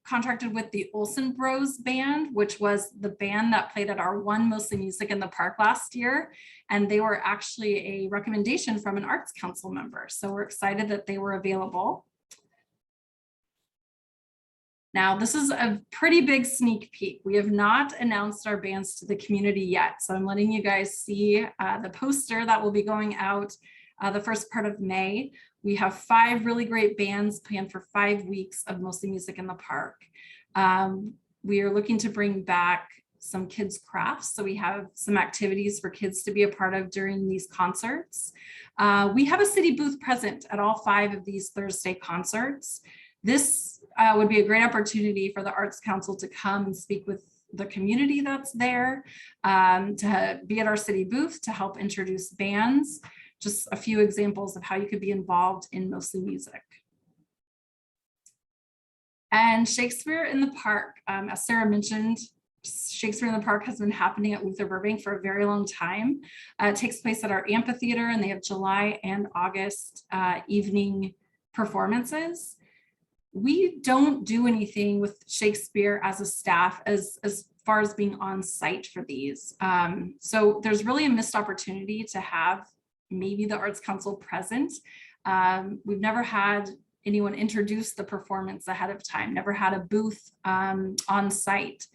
contracted with the Olsen Bros Band, which was the band that played at our One Mostly Music in the Park last year. And they were actually a recommendation from an Arts Council member. So we're excited that they were available. Now, this is a pretty big sneak peek. We have not announced our bands to the community yet. So I'm letting you guys see the poster that will be going out the first part of May. We have 5 really great bands planned for 5 weeks of Mostly Music in the Park. We are looking to bring back some kids' crafts. So we have some activities for kids to be a part of during these concerts. We have a city booth present at all 5 of these Thursday concerts. This would be a great opportunity for the Arts Council to come and speak with the community that's there, to be at our city booth to help introduce bands. Just a few examples of how you could be involved in Mostly Music. And Shakespeare in the Park, as Sarah mentioned, Shakespeare in the Park has been happening at Luther Burbank for a very long time. It takes place at our amphitheater, and they have July and August evening performances. We don't do anything with Shakespeare as a staff as far as being on site for these. So there's really a missed opportunity to have maybe the Arts Council present. We've never had anyone introduce the performance ahead of time, never had a booth on site.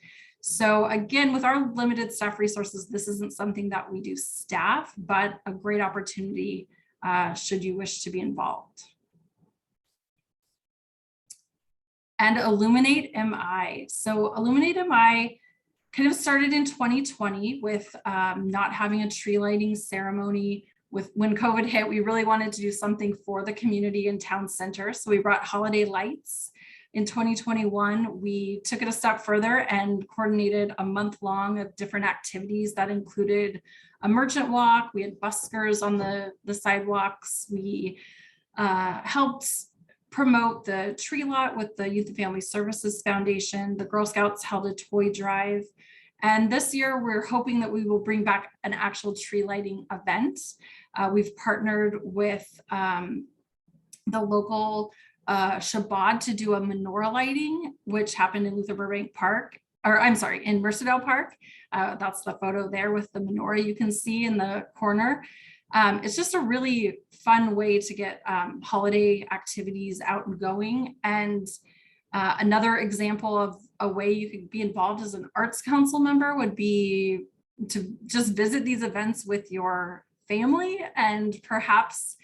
So again, with our limited staff resources, this isn't something that we do staff, but a great opportunity should you wish to be involved. And Illuminate MI. So Illuminate MI kind of started in 2020 with not having a tree lighting ceremony. When COVID hit, we really wanted to do something for the community and town center. So we brought holiday lights In 2021, we took it a step further and coordinated a month long of different activities that included a merchant walk. We had buskers on the sidewalks. We helped promote the tree lot with the Youth and Family Services Foundation. The Girl Scouts held a toy drive. And this year, we're hoping that we will bring back an actual tree lighting event. We've partnered with the local Shabbat to do a menorah lighting, which happened in Luther Burbank Park, or I'm sorry, in Mercerdale Park. That's the photo there with the menorah you can see in the corner. It's just a really fun way to get holiday activities out and going. And another example of a way you could be involved as an Arts Council member would be to just visit these events with your family, and perhaps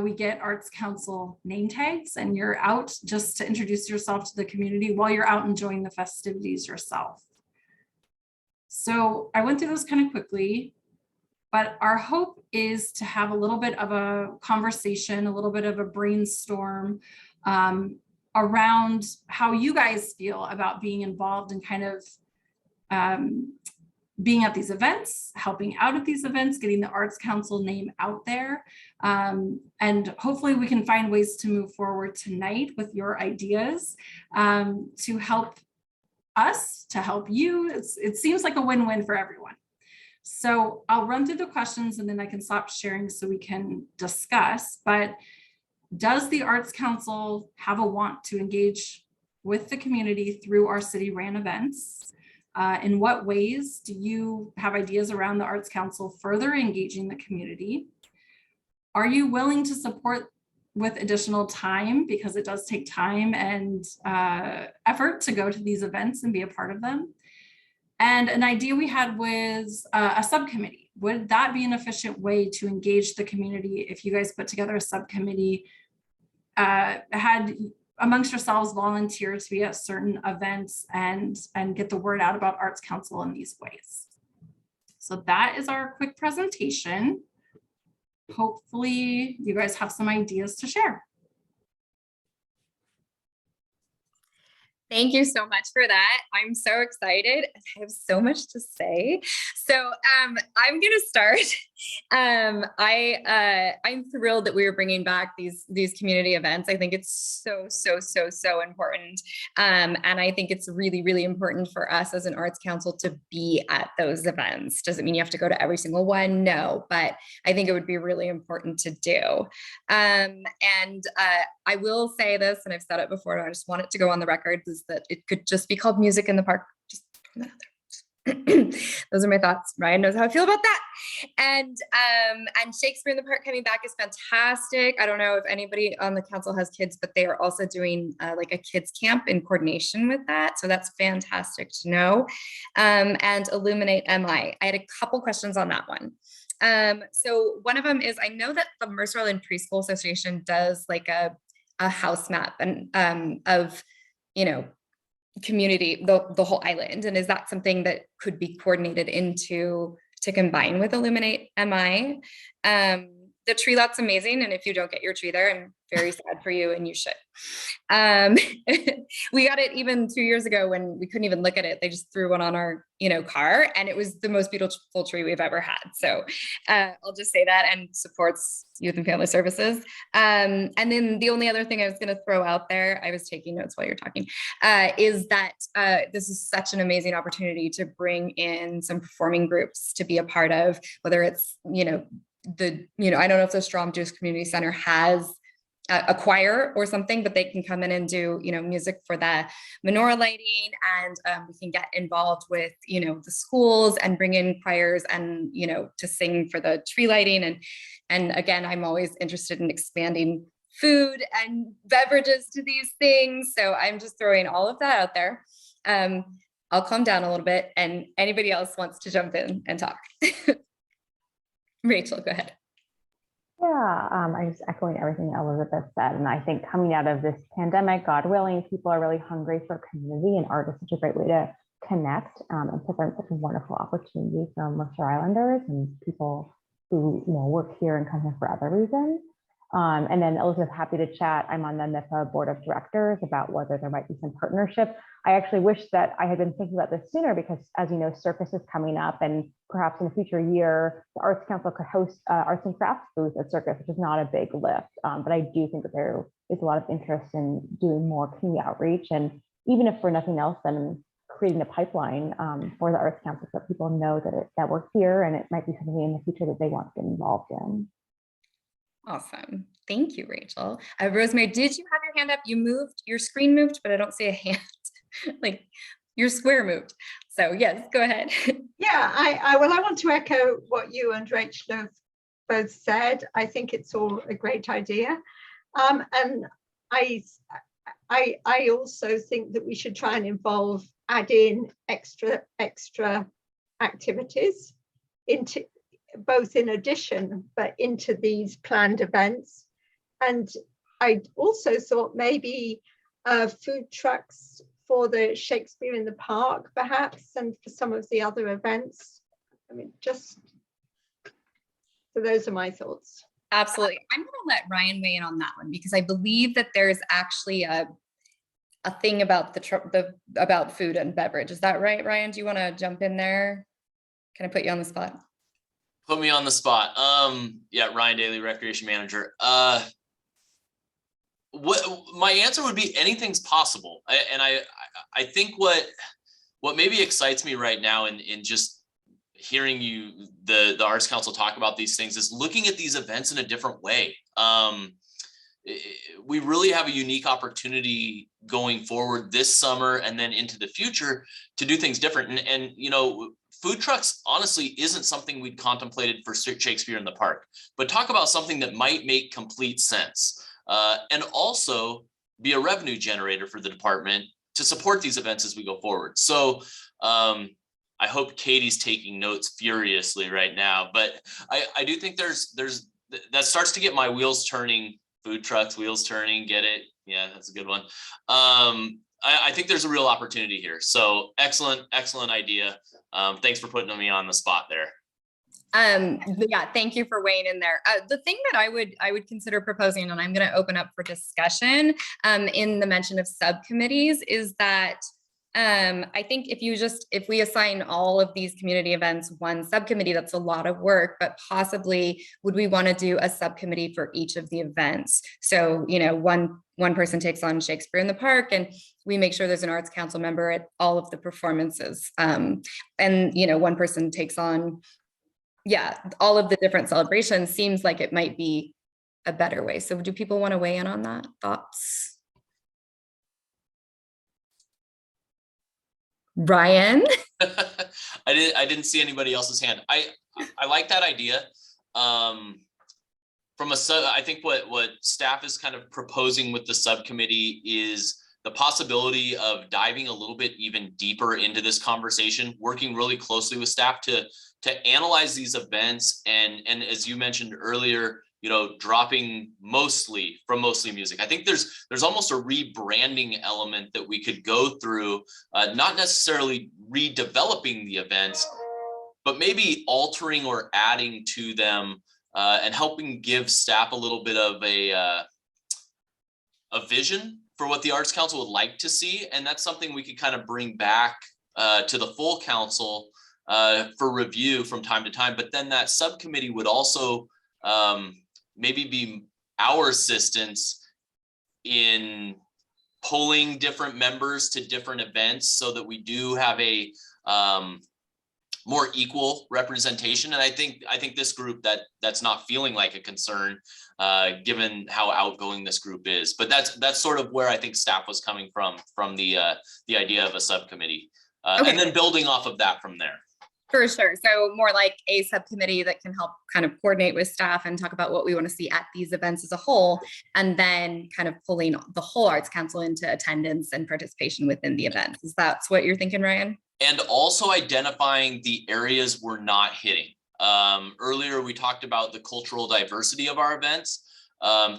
we get Arts Council name tags and you're out just to introduce yourself to the community while you're out enjoying the festivities yourself. So I went through those kind of quickly, but our hope is to have a little bit of a conversation, a little bit of a brainstorm around how you guys feel about being involved in kind of being at these events, helping out at these events, getting the Arts Council name out there. And hopefully we can find ways to move forward tonight with your ideas to help us, to help you. It seems like a win-win for everyone. So I'll run through the questions and then I can stop sharing so we can discuss. But does the Arts Council have a want to engage with the community through our city ran events? In what ways do you have ideas around the Arts Council further engaging the community? Are you willing to support with additional time, because it does take time and effort to go to these events and be a part of them? And an idea we had was a subcommittee. Would that be an efficient way to engage the community if you guys put together a subcommittee, had amongst yourselves volunteer to be at certain events and get the word out about Arts Council in these ways? So that is our quick presentation. Hopefully you guys have some ideas to share. Thank you so much for that. I'm so excited. I have so much to say. So I'm going to start. I'm thrilled that we are bringing back these community events. I think it's so important. And I think it's really, really important for us as an Arts Council to be at those events. Doesn't mean you have to go to every single one, no, but I think it would be really important to do. I will say this, and I've said it before, and I just want it to go on the record, is that it could just be called Music in the Park. Just put that out there. Those are my thoughts. Ryan knows how I feel about that. And Shakespeare in the Park coming back is fantastic. I don't know if anybody on the council has kids, but they are also doing like a kids camp in coordination with that. So that's fantastic to know. And Illuminate MI. I had a couple questions on that one. So one of them is, I know that the Mercer Island Preschool Association does like a house map and of, you know, community, the whole island. And is that something that could be coordinated into to combine with Illuminate MI? The tree lot's amazing. And if you don't get your tree there, I'm very sad for you, and you should. We got it even 2 years ago when we couldn't even look at it. They just threw one on our, car, and it was the most beautiful tree we've ever had. So I'll just say that, and supports Youth and Family Services. And then the only other thing I was going to throw out there, I was taking notes while you're talking, is that this is such an amazing opportunity to bring in some performing groups to be a part of, whether it's, I don't know if the Strom Juice Community Center has a choir or something, but they can come in and do, music for the menorah lighting, and we can get involved with, the schools and bring in choirs and, to sing for the tree lighting. And again, I'm always interested in expanding food and beverages to these things. So I'm just throwing all of that out there. I'll calm down a little bit, and anybody else wants to jump in and talk. Rachel, go ahead. Yeah, I'm just echoing everything Elizabeth said. And I think coming out of this pandemic, God willing, people are really hungry for community, and art is such a great way to connect and present such a wonderful opportunity for Mercer Islanders and people who work here and come here for other reasons. And then Elizabeth, happy to chat. I'm on the NIFA board of directors about whether there might be some partnership. I actually wish that I had been thinking about this sooner because, as you know, Circus is coming up, and perhaps in a future year, the Arts Council could host arts and crafts booth at Circus, which is not a big lift. But I do think that there is a lot of interest in doing more community outreach, and even if for nothing else, then creating a pipeline for the Arts Council so that people know that that we're here, and it might be something in the future that they want to get involved in. Awesome. Thank you, Rachel. Rosemary, did you have your hand up? You moved, your screen moved, but I don't see a hand. Like your square moved. So yes, go ahead. Yeah, I want to echo what you and Rachel have both said. I think it's all a great idea. And I also think that we should try and add in extra activities into both in addition, but into these planned events. And I also thought maybe food trucks for the Shakespeare in the Park, perhaps, and for some of the other events. I mean, so those are my thoughts. Absolutely. I'm going to let Ryan weigh in on that one, because I believe that there's actually a thing about about food and beverage. Is that right, Ryan? Do you want to jump in there? Can I put you on the spot? Put me on the spot. Yeah, Ryan Daly, Recreation Manager. What my answer would be, anything's possible. I think what maybe excites me right now in just hearing you, the Arts Council, talk about these things, is looking at these events in a different way. We really have a unique opportunity going forward this summer and then into the future to do things different. And you know, food trucks honestly isn't something we'd contemplated for Shakespeare in the Park, but talk about something that might make complete sense, and also be a revenue generator for the department to support these events as we go forward. So I hope Katie's taking notes furiously right now, but I do think there's that starts to get my wheels turning. Food trucks, wheels turning, get it? Yeah, that's a good one. I think there's a real opportunity here. So excellent idea. Thanks for putting me on the spot there. Yeah, thank you for weighing in there. The thing that I would consider proposing, and I'm going to open up for discussion in the mention of subcommittees, is that I think if we assign all of these community events one subcommittee, that's a lot of work, but possibly would we want to do a subcommittee for each of the events? So, you know, one person takes on Shakespeare in the Park, and we make sure there's an Arts Council member at all of the performances. And, you know, one person takes on, all of the different celebrations. Seems like it might be a better way. So do people want to weigh in on that? Thoughts? Ryan? I didn't see anybody else's hand. I like that idea. I think what staff is kind of proposing with the subcommittee is the possibility of diving a little bit even deeper into this conversation, working really closely with staff to analyze these events, and as you mentioned earlier, you know, dropping mostly music. I think there's almost a rebranding element that we could go through, not necessarily redeveloping the events, but maybe altering or adding to them, and helping give staff a little bit of a vision for what the Arts Council would like to see. And that's something we could kind of bring back to the full council for review from time to time. But then that subcommittee would also maybe be our assistance in pulling different members to different events so that we do have a more equal representation. And I think this group that's not feeling like a concern, given how outgoing this group is. But that's sort of where I think staff was coming from the idea of a subcommittee, Okay. And then building off of that from there. For sure. So more like a subcommittee that can help kind of coordinate with staff and talk about what we want to see at these events as a whole, and then kind of pulling the whole Arts Council into attendance and participation within the events. Is that what you're thinking, Ryan? And also identifying the areas we're not hitting. Earlier, we talked about the cultural diversity of our events,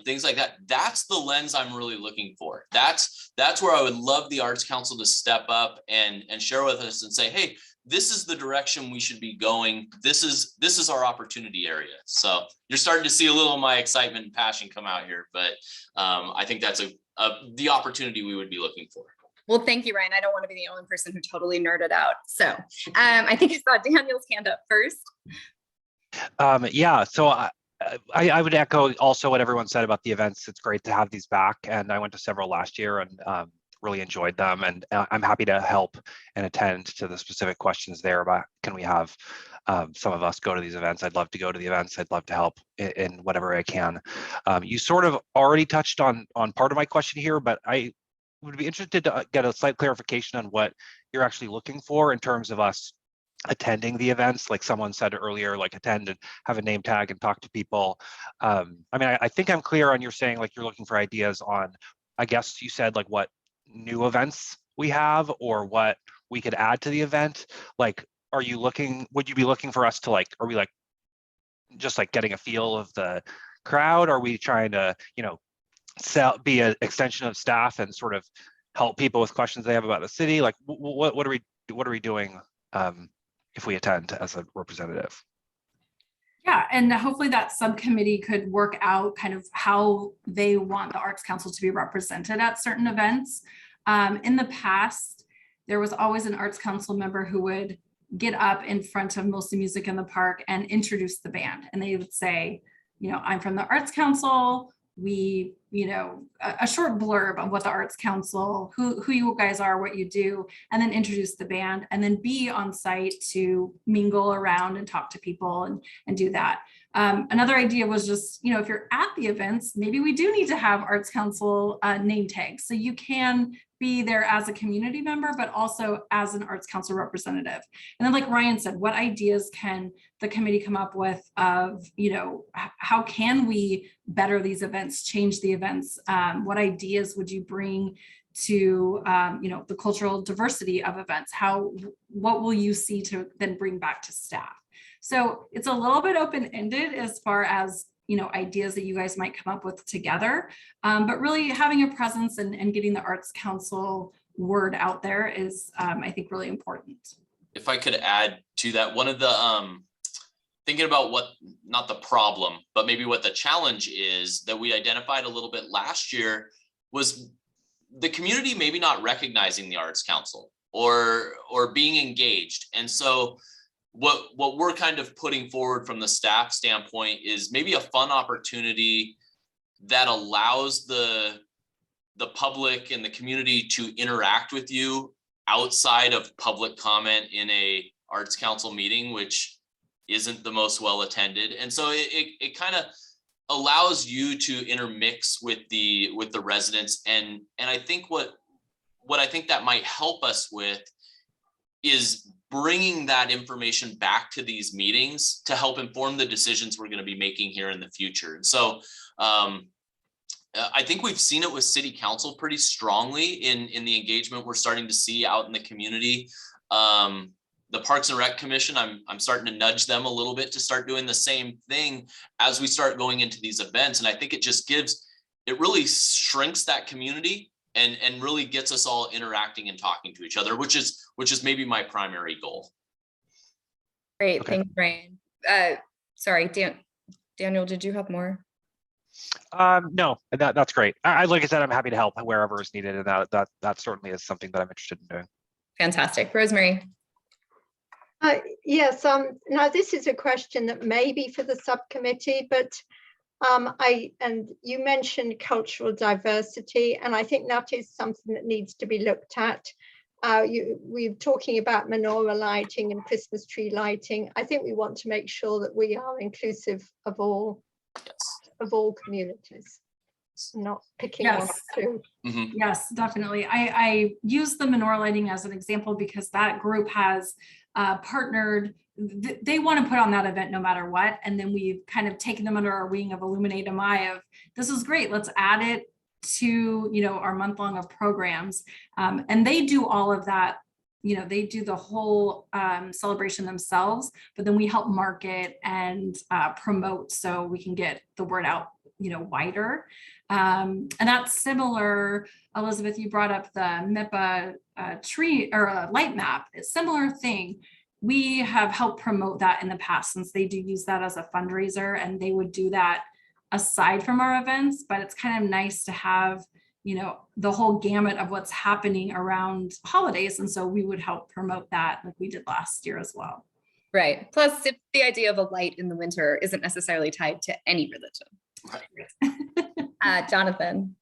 things like that. That's the lens I'm really looking for. That's where I would love the Arts Council to step up and share with us and say, hey, this is the direction we should be going. This is our opportunity area. So you're starting to see a little of my excitement and passion come out here, but I think that's the opportunity we would be looking for. Well, thank you, Ryan. I don't want to be the only person who totally nerded out. So I think I saw Daniel's hand up first. Yeah, so I would echo also what everyone said about the events. It's great to have these back, and I went to several last year and really enjoyed them, and I'm happy to help and attend to the specific questions there about can we have some of us go to these events. I'd love to go to the events. I'd love to help in whatever I can. You sort of already touched on part of my question here, but I would be interested to get a slight clarification on what you're actually looking for in terms of us attending the events. Like someone said earlier, like attend and have a name tag and talk to people. I mean, I think I'm clear on you're saying like you're looking for ideas on, I guess you said like what new events we have or what we could add to the event. Like, would you be looking for us to like, are we like just like getting a feel of the crowd? Are we trying to, be an extension of staff and sort of help people with questions they have about the city? Like what are we doing if we attend as a representative? Yeah, and hopefully that subcommittee could work out kind of how they want the Arts Council to be represented at certain events. In the past, there was always an Arts Council member who would get up in front of Mostly Music in the Park and introduce the band. And they would say, I'm from the Arts Council. We, a short blurb of what the Arts Council, who you guys are, what you do, and then introduce the band, and then be on site to mingle around and talk to people and do that. Another idea was just, if you're at the events, maybe we do need to have Arts Council name tags. So you can be there as a community member, but also as an Arts Council representative. And then like Ryan said, what ideas can the committee come up with of, how can we better these events, change the events? What ideas would you bring to, the cultural diversity of events? What will you see to then bring back to staff? So it's a little bit open-ended as far as, ideas that you guys might come up with together, but really having a presence and getting the Arts Council word out there is, I think, really important. If I could add to that, one of the, thinking about not the problem, but maybe what the challenge is that we identified a little bit last year was the community maybe not recognizing the Arts Council or being engaged. And so what we're kind of putting forward from the staff standpoint is maybe a fun opportunity that allows the public and the community to interact with you outside of public comment in a Arts Council meeting, which isn't the most well attended. And so it kind of allows you to intermix with the residents. And I think what I think that might help us with is bringing that information back to these meetings to help inform the decisions we're going to be making here in the future. And so I think we've seen it with City Council pretty strongly in the engagement we're starting to see out in the community. The Parks and Rec Commission, I'm starting to nudge them a little bit to start doing the same thing as we start going into these events. And I think it really shrinks that community and really gets us all interacting and talking to each other, which is maybe my primary goal. Great, Okay. thanks, Brian. Sorry, Daniel, did you have more? No, that's great. Like I said, I'm happy to help wherever is needed, and that certainly is something that I'm interested in doing. Fantastic. Rosemary. Yes, now this is a question that may be for the subcommittee, but and you mentioned cultural diversity, and I think that is something that needs to be looked at. We're talking about menorah lighting and Christmas tree lighting. I think we want to make sure that we are inclusive of all communities, not picking one or two. Mm-hmm. Yes, definitely. I use the menorah lighting as an example because that group has partnered. They want to put on that event no matter what. And then we've kind of taken them under our wing of Illuminate MI of, this is great, let's add it to, our month long of programs. And they do all of that. They do the whole celebration themselves, but then we help market and promote so we can get the word out, wider. And that's similar, Elizabeth, you brought up the MIPA tree or a light map, a similar thing. We have helped promote that in the past since they do use that as a fundraiser, and they would do that aside from our events, but it's kind of nice to have, you know, the whole gamut of what's happening around holidays. And so we would help promote that like we did last year as well. Right. Plus, if the idea of a light in the winter isn't necessarily tied to any religion. Jonathan.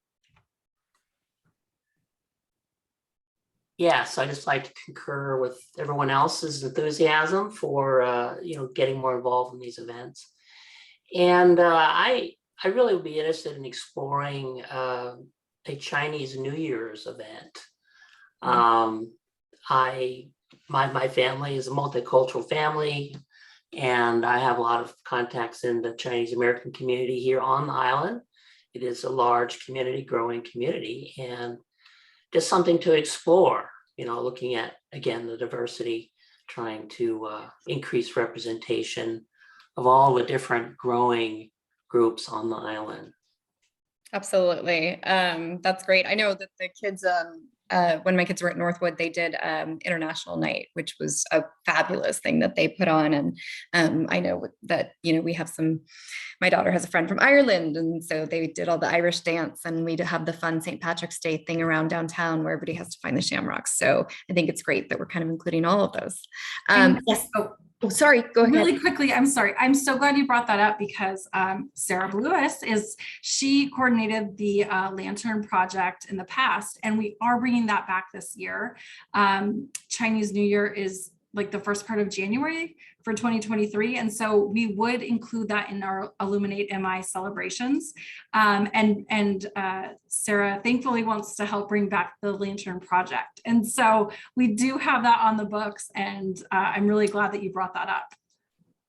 Yes, I just like to concur with everyone else's enthusiasm for getting more involved in these events. And I really would be interested in exploring a Chinese New Year's event. My family is a multicultural family, and I have a lot of contacts in the Chinese American community here on the island. It is a large community, growing community, and just something to explore, looking at, again, the diversity, trying to increase representation of all the different growing groups on the island. Absolutely. That's great. I know that the kids, when my kids were at Northwood, they did International Night, which was a fabulous thing that they put on. And I know that, we have my daughter has a friend from Ireland. And so they did all the Irish dance, and we have the fun St. Patrick's Day thing around downtown where everybody has to find the shamrocks. So I think it's great that we're kind of including all of those. Yes. Oh, sorry, go ahead. Really quickly, I'm sorry. I'm so glad you brought that up because Sarah Lewis she coordinated the Lantern Project in the past, and we are bringing that back this year. Chinese New Year is like the first part of January for 2023. And so we would include that in our Illuminate MI celebrations. And Sarah thankfully wants to help bring back the Lantern Project. And so we do have that on the books, and I'm really glad that you brought that up.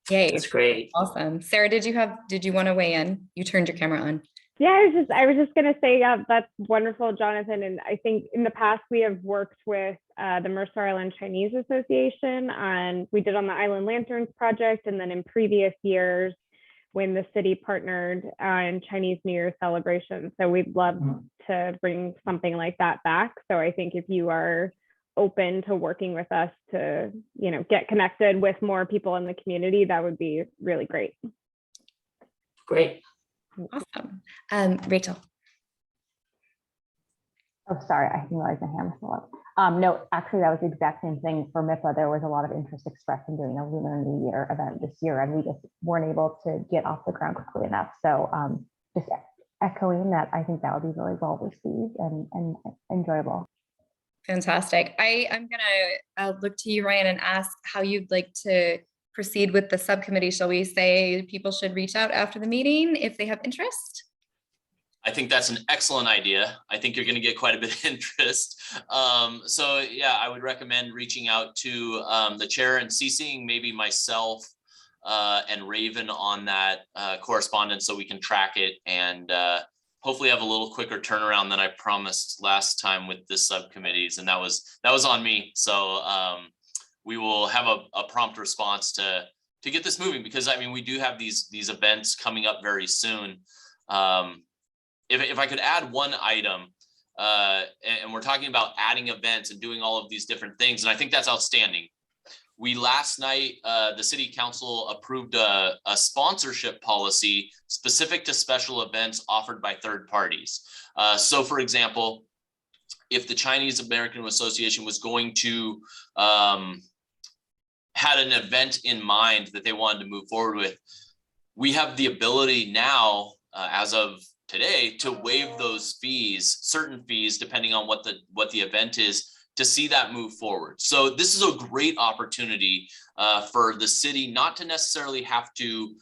Yay. That's great. Awesome. Sarah, did you want to weigh in? You turned your camera on. Yeah, I was just going to say, yeah, that's wonderful, Jonathan. And I think in the past we have worked with the Mercer Island Chinese Association we did on the Island Lanterns Project. And then in previous years when the city partnered on Chinese New Year celebrations. So we'd love to bring something like that back. So I think if you are open to working with us to, get connected with more people in the community, that would be really great. Great. Awesome. Rachel. Oh, sorry, I didn't realize my hand was still up. No, actually, that was the exact same thing for MIPA. There was a lot of interest expressed in doing a Lunar New Year event this year, and we just weren't able to get off the ground quickly enough. So just echoing that, I think that would be really well received and enjoyable. Fantastic. I'm going to look to you, Ryan, and ask how you'd like to proceed with the subcommittee. Shall we say people should reach out after the meeting if they have interest? I think that's an excellent idea. I think you're going to get quite a bit of interest. So yeah, I would recommend reaching out to the chair and CCing maybe myself and Raven on that correspondence so we can track it and hopefully have a little quicker turnaround than I promised last time with the subcommittees. And that was on me. So we will have a prompt response to get this moving, because I mean, we do have these events coming up very soon. If I could add one item, and we're talking about adding events and doing all of these different things, and I think that's outstanding. We last night, the city council approved a sponsorship policy specific to special events offered by third parties. So for example, if the Chinese American Association was going to had an event in mind that they wanted to move forward with, we have the ability now, as of today, to waive those fees, certain fees, depending on what the event is, to see that move forward. So this is a great opportunity for the city not to necessarily have to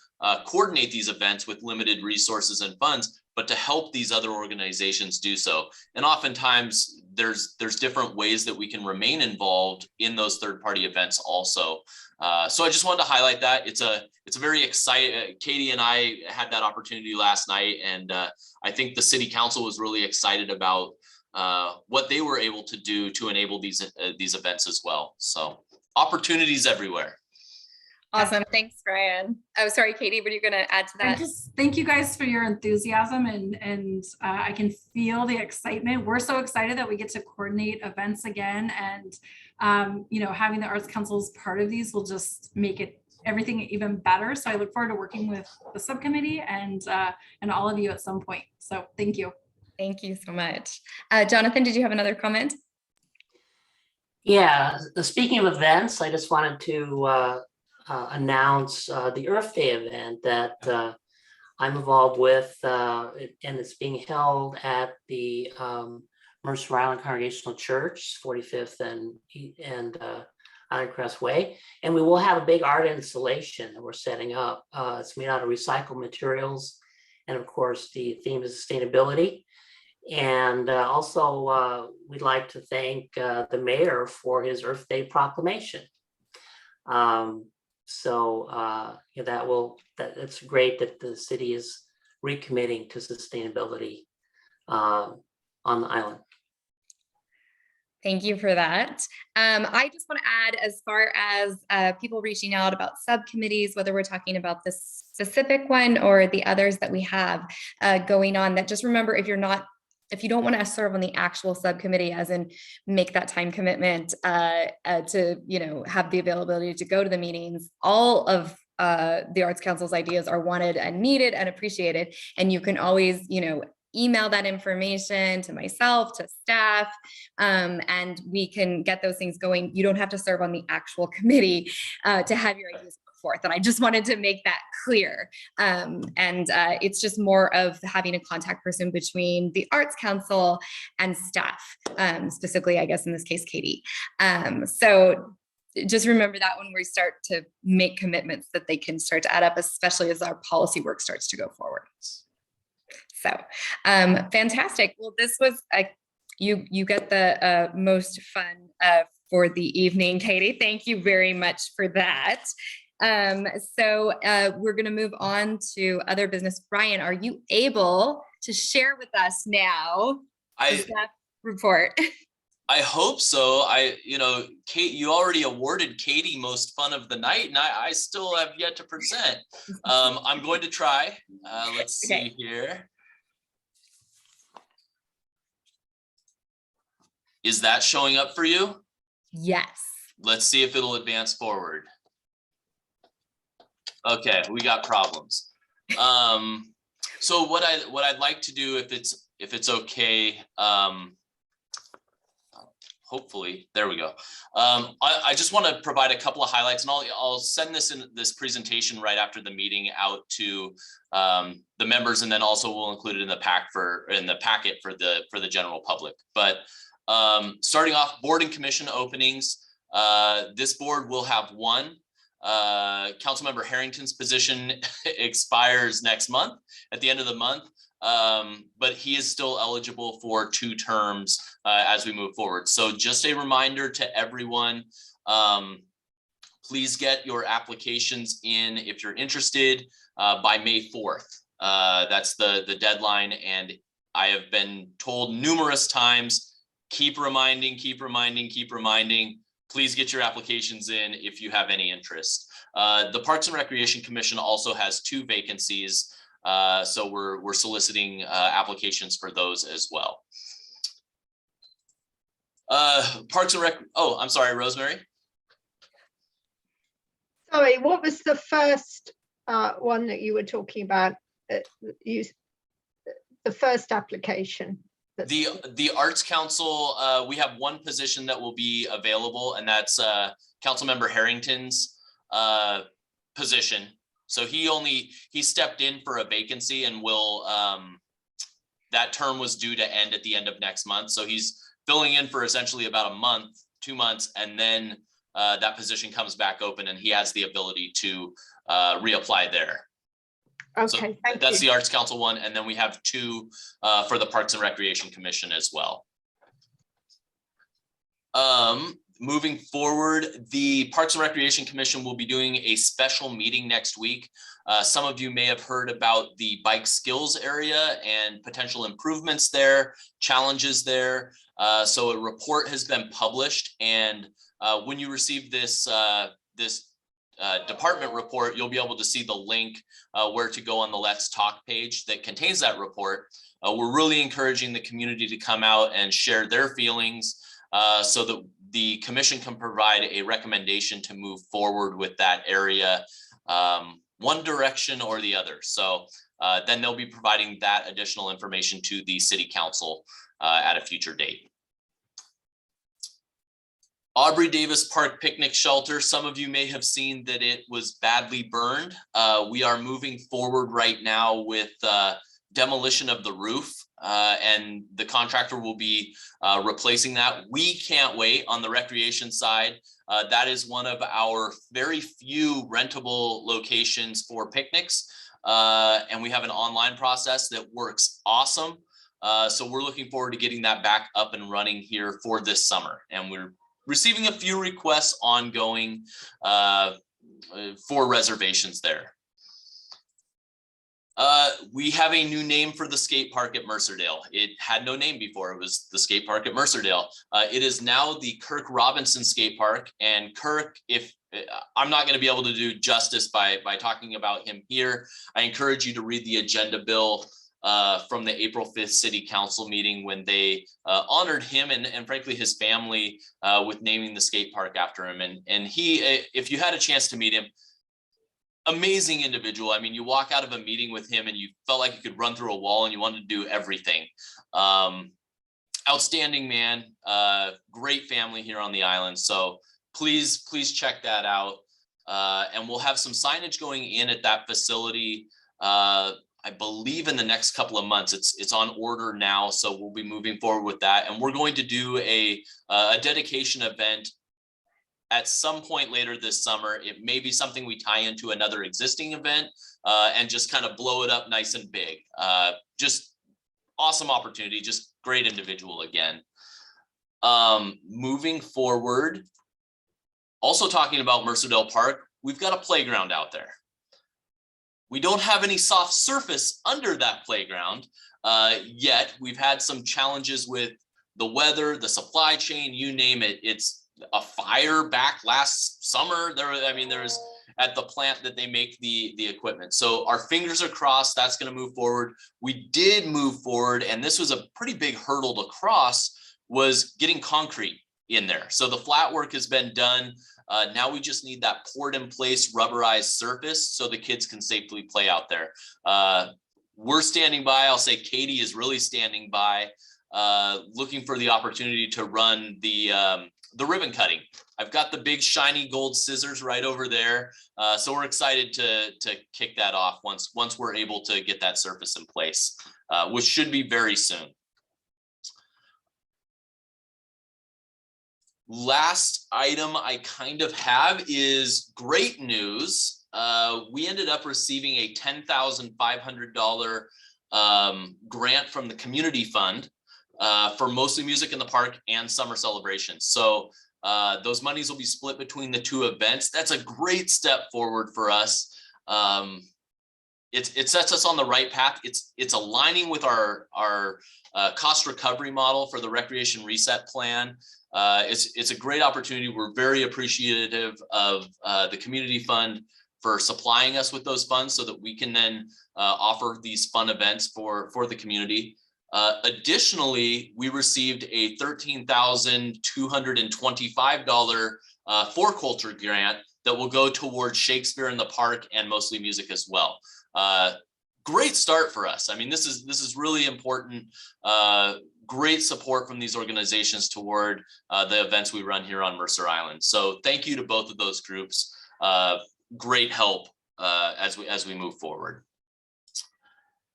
coordinate these events with limited resources and funds, but to help these other organizations do so. And oftentimes there's different ways that we can remain involved in those third-party events also. So I just wanted to highlight that. It's a very exciting, Katie and I had that opportunity last night, and I think the city council was really excited about what they were able to do to enable these events as well. So opportunities everywhere. Awesome. Thanks, Brian. Oh, sorry, Katie, what are you going to add to And that? just thank you guys for your enthusiasm and I can feel the excitement. We're so excited that we get to coordinate events again, and you know, having the Arts Council as part of these will just make it everything even better. So I look forward to working with the subcommittee and all of you at some point. So thank you. Thank you so much. Jonathan, did you have another comment? Yeah, speaking of events, I just wanted to announce the Earth Day event that I'm involved with, and it's being held at the Mercer Island Congregational Church, 45th and Island Crest Way. And we will have a big art installation that we're setting up. It's made out of recycled materials. And of course, the theme is sustainability. And also, we'd like to thank the mayor for his Earth Day proclamation. It's great that the city is recommitting to sustainability on the island. Thank you for that. I just want to add, as far as people reaching out about subcommittees, whether we're talking about this specific one or the others that we have going on, that just remember, if you don't want to serve on the actual subcommittee, as in make that time commitment to, you know, have the availability to go to the meetings, all of the Arts Council's ideas are wanted and needed and appreciated. And you can always, you know, email that information to myself, to staff, and we can get those things going. You don't have to serve on the actual committee to have your ideas put forth. And I just wanted to make that clear. It's just more of having a contact person between the Arts Council and staff, specifically, I guess, in this case, Katie. So just remember that when we start to make commitments, that they can start to add up, especially as our policy work starts to go forward. So fantastic. Well, this was you get the most fun for the evening, Katie. Thank you very much for that. So we're going to move on to other business. Brian, are you able to share with us now the staff report? I hope so. Kate, you already awarded Katie most fun of the night, and I still have yet to present. I'm going to try. Let's see here. Is that showing up for you? Yes. Let's see if it'll advance forward. Okay, we got problems. So what I'd like to do, if it's okay, hopefully, there we go. I just want to provide a couple of highlights, and I'll send this presentation right after the meeting out to the members, and then also we'll include it in the packet for the general public. But starting off, board and commission openings. This board will have one. Councilmember Harrington's position expires next month, at the end of the month, but he is still eligible for 2 terms as we move forward. So just a reminder to everyone, please get your applications in if you're interested by May 4th. That's the deadline, and I have been told numerous times, keep reminding, please get your applications in if you have any interest. The Parks and Recreation Commission also has 2 vacancies, so we're soliciting applications for those as well. Parks and Rec, oh, I'm sorry, Rosemary. Sorry, what was the first one that you were talking about? The first application. The Arts Council, we have one position that will be available, and that's Councilmember Harrington's position. So he stepped in for a vacancy, and will that term was due to end at the end of next month. So he's filling in for essentially about a month, 2 months, and then that position comes back open, and he has the ability to reapply there. Okay, so that's the Arts Council one, and then we have 2 for the Parks and Recreation Commission as well. Moving forward, the Parks and Recreation Commission will be doing a special meeting next week. Some of you may have heard about the bike skills area and potential improvements there, challenges there. So a report has been published, and when you receive this department report, you'll be able to see the link where to go on the Let's Talk page that contains that report. We're really encouraging the community to come out and share their feelings so that the commission can provide a recommendation to move forward with that area, one direction or the other. So then they'll be providing that additional information to the city council at a future date. Aubrey Davis Park Picnic Shelter. Some of you may have seen that it was badly burned. We are moving forward right now with demolition of the roof, and the contractor will be replacing that. We can't wait on the recreation side. That is one of our very few rentable locations for picnics, and we have an online process that works awesome. So we're looking forward to getting that back up and running here for this summer, and we're receiving a few requests ongoing for reservations there. We have a new name for the skate park at Mercerdale. It had no name before. It was the skate park at Mercerdale. It is now the Kirk Robinson Skate Park. And Kirk, if I'm not going to be able to do justice by talking about him here, I encourage you to read the agenda bill from the April 5th City Council meeting when they honored him and frankly his family with naming the skate park after him. And he, if you had a chance to meet him, amazing individual. I mean, you walk out of a meeting with him and you felt like you could run through a wall and you wanted to do everything. Outstanding man, great family here on the island. So please check that out. And we'll have some signage going in at that facility. I believe in the next couple of months. It's on order now, so we'll be moving forward with that. And we're going to do a dedication event at some point later this summer. It may be something we tie into another existing event and just kind of blow it up nice and big. Just awesome opportunity, just great individual again. Moving forward, also talking about Mercerdale Park, we've got a playground out there. We don't have any soft surface under that playground yet. We've had some challenges with the weather, the supply chain, you name it. It's a fire back last summer. There was at the plant that they make the equipment. So our fingers are crossed, that's going to move forward. We did move forward, and this was a pretty big hurdle to cross, was getting concrete in there. So the flat work has been done. Now we just need that poured in place rubberized surface so the kids can safely play out there. We're standing by. I'll say Katie is really standing by, looking for the opportunity to run the ribbon cutting. I've got the big shiny gold scissors right over there. So we're excited to kick that off once we're able to get that surface in place, which should be very soon. Last item I kind of have is great news. We ended up receiving a $10,500 grant from the community fund for Mostly Music in the Park and summer celebrations. So those monies will be split between the two events. That's a great step forward for us. It sets us on the right path. It's aligning with our cost recovery model for the Recreation Reset Plan. It's a great opportunity. We're very appreciative of the community fund for supplying us with those funds so that we can then offer these fun events for the community. Additionally, we received a $13,225 for culture grant that will go towards Shakespeare in the Park and Mostly Music as well. Great start for us. I mean, this is really important. Great support from these organizations toward the events we run here on Mercer Island. So thank you to both of those groups. Great help as we move forward.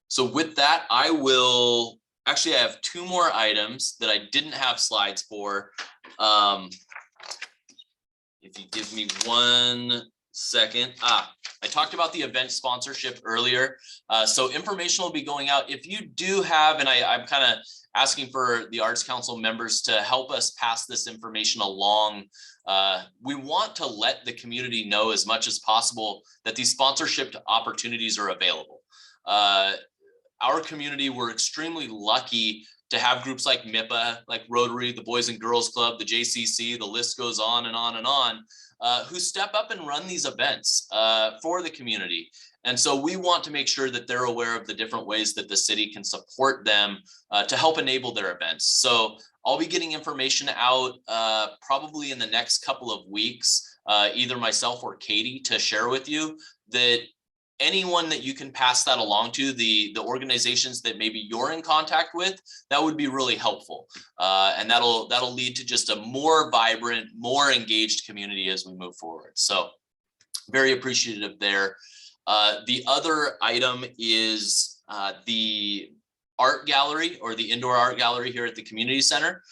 So with that, I have two more items that I didn't have slides for. If you give me 1 second. I talked about the event sponsorship earlier. So information will be going out. If you do have, and I'm kind of asking for the Arts Council members to help us pass this information along. We want to let the community know as much as possible that these sponsorship opportunities are available. Our community, we're extremely lucky to have groups like MIPA, like Rotary, the Boys and Girls Club, the JCC, the list goes on and on and on, who step up and run these events for the community. And so we want to make sure that they're aware of the different ways that the city can support them to help enable their events. So I'll be getting information out probably in the next couple of weeks, either myself or Katie, to share with you that anyone that you can pass that along to, the organizations that maybe you're in contact with, that would be really helpful. And that'll lead to just a more vibrant, more engaged community as we move forward. So very appreciative there. The other item is the art gallery, or the indoor art gallery here at the community center.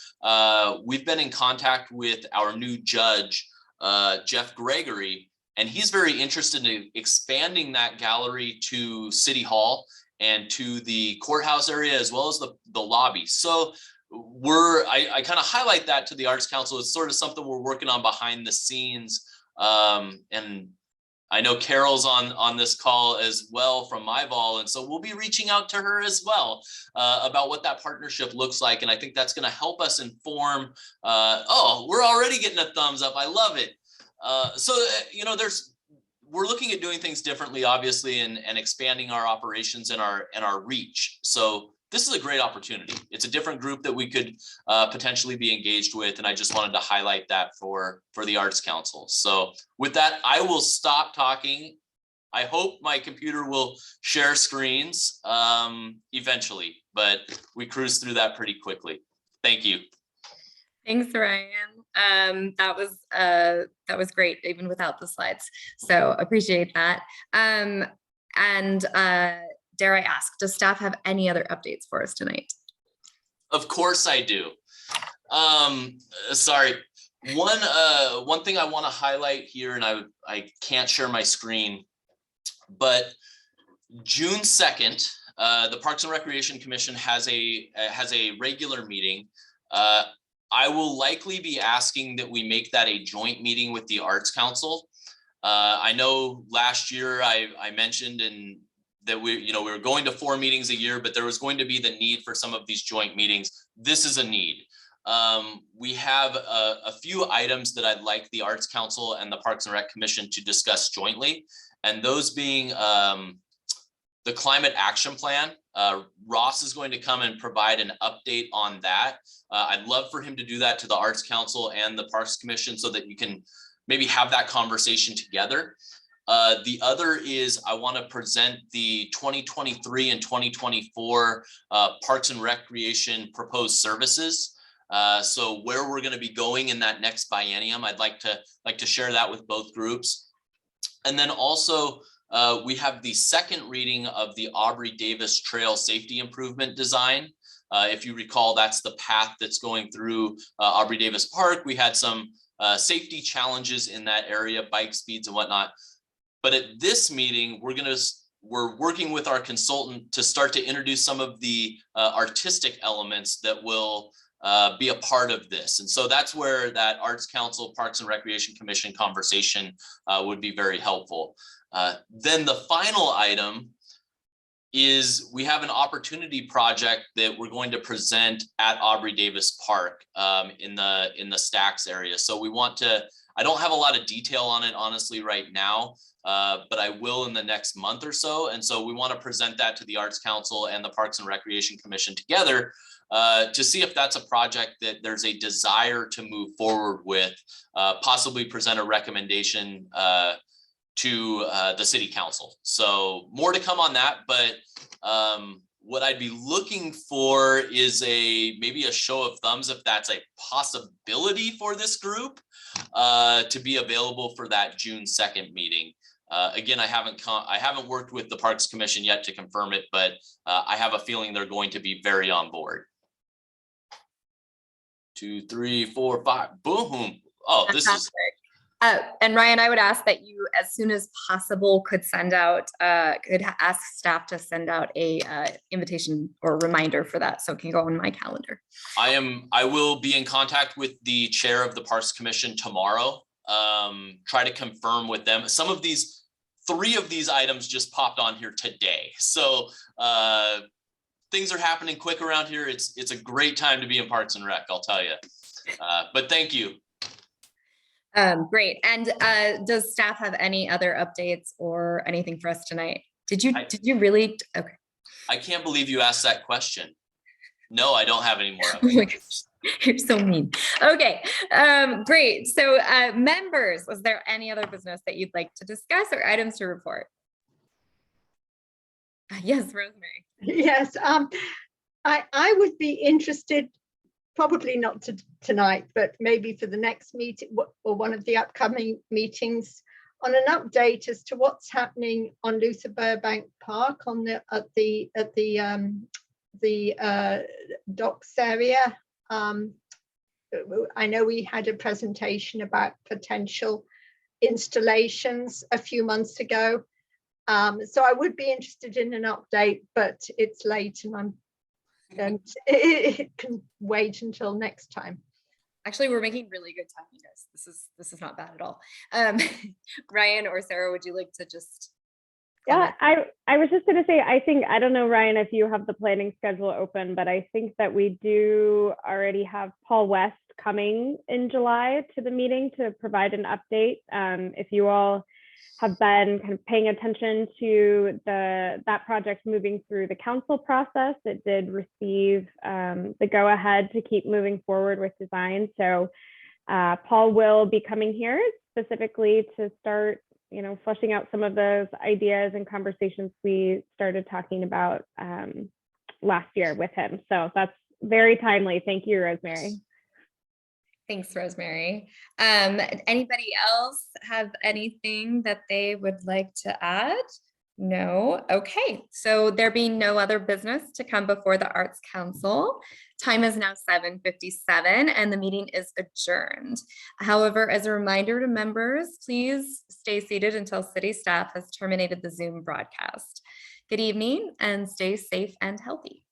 We've been in contact with our new judge, Jeff Gregory, and he's very interested in expanding that gallery to City Hall and to the courthouse area, as well as the lobby. So I kind of highlight that to the Arts Council. It's sort of something we're working on behind the scenes. And I know Carol's on this call as well from MyVol, and so we'll be reaching out to her as well about what that partnership looks like. And I think that's going to help us inform. Oh, we're already getting a thumbs up. I love it. So you know, we're looking at doing things differently, obviously, and expanding our operations and our reach. So this is a great opportunity. It's a different group that we could potentially be engaged with, and I just wanted to highlight that for the Arts Council. So with that, I will stop talking. I hope my computer will share screens eventually, but we cruise through that pretty quickly. Thank you. Thanks, Ryan. That was great, even without the slides. So appreciate that. Dare I ask, does staff have any other updates for us tonight? Of course I do. Sorry. One thing I want to highlight here, and I can't share my screen, but June 2nd, the Parks and Recreation Commission has a regular meeting. I will likely be asking that we make that a joint meeting with the Arts Council. I know last year I mentioned that we were going to 4 meetings a year, but there was going to be the need for some of these joint meetings. This is a need. We have a few items that I'd like the Arts Council and the Parks and Rec Commission to discuss jointly, and those being the Climate Action Plan. Ross is going to come and provide an update on that. I'd love for him to do that to the Arts Council and the Parks Commission so that you can maybe have that conversation together. The other is I want to present the 2023 and 2024 Parks and Recreation proposed services. So where we're going to be going in that next biennium, I'd like to share that with both groups. And then also we have the second reading of the Aubrey Davis Trail Safety Improvement Design. If you recall, that's the path that's going through Aubrey Davis Park. We had some safety challenges in that area, bike speeds and whatnot. But at this meeting, we're working with our consultant to start to introduce some of the artistic elements that will be a part of this. And so that's where that Arts Council, Parks and Recreation Commission conversation would be very helpful. Then the final item is we have an opportunity project that we're going to present at Aubrey Davis Park in the Stacks area. So we want to, I don't have a lot of detail on it, honestly, right now, but I will in the next month or so. And so we want to present that to the Arts Council and the Parks and Recreation Commission together to see if that's a project that there's a desire to move forward with, possibly present a recommendation to the City Council. So more to come on that, but what I'd be looking for is maybe a show of thumbs if that's a possibility for this group to be available for that June 2nd meeting. Again, I haven't worked with the Parks Commission yet to confirm it, but I have a feeling they're going to be very on board. 2, 3, 4, 5, boom. Oh, this is. And Ryan, I would ask that you, as soon as possible, could ask staff to send out a invitation or reminder for that, so it can go on my calendar. I will be in contact with the chair of the Parks Commission tomorrow. Try to confirm with them. 3 of these items just popped on here today, so things are happening quick around here. It's a great time to be in Parks and Rec, I'll tell you. But thank you. Great. And does staff have any other updates or anything for us tonight? Did you really? Okay. I can't believe you asked that question. No, I don't have any more. Oh my gosh, you're so mean. Okay, great. So members, is there any other business that you'd like to discuss or items to report? Yes, Rosemary. Yes, I would be interested, probably not tonight, but maybe for the next meeting or one of the upcoming meetings, on an update as to what's happening on Luther Burbank Park on at the docks area. I know we had a presentation about potential installations a few months ago. So I would be interested in an update, but it's late and it can wait until next time. Actually, we're making really good time, you guys. This is not bad at all. Ryan or Sarah, would you like to just comment? Yeah, I was just gonna say, I don't know, Ryan, if you have the planning schedule open, but I think that we do already have Paul West coming in July to the meeting to provide an update. If you all have been kind of paying attention to that project moving through the council process, it did receive the go-ahead to keep moving forward with design. So Paul will be coming here specifically to start, fleshing out some of those ideas and conversations we started talking about last year with him. So that's very timely. Thank you, Rosemary. Thanks, Rosemary. Anybody else have anything that they would like to add? No. Okay. So there being no other business to come before the Arts Council, time is now 7:57 and the meeting is adjourned. However, as a reminder to members, please stay seated until city staff has terminated the Zoom broadcast. Good evening and stay safe and healthy.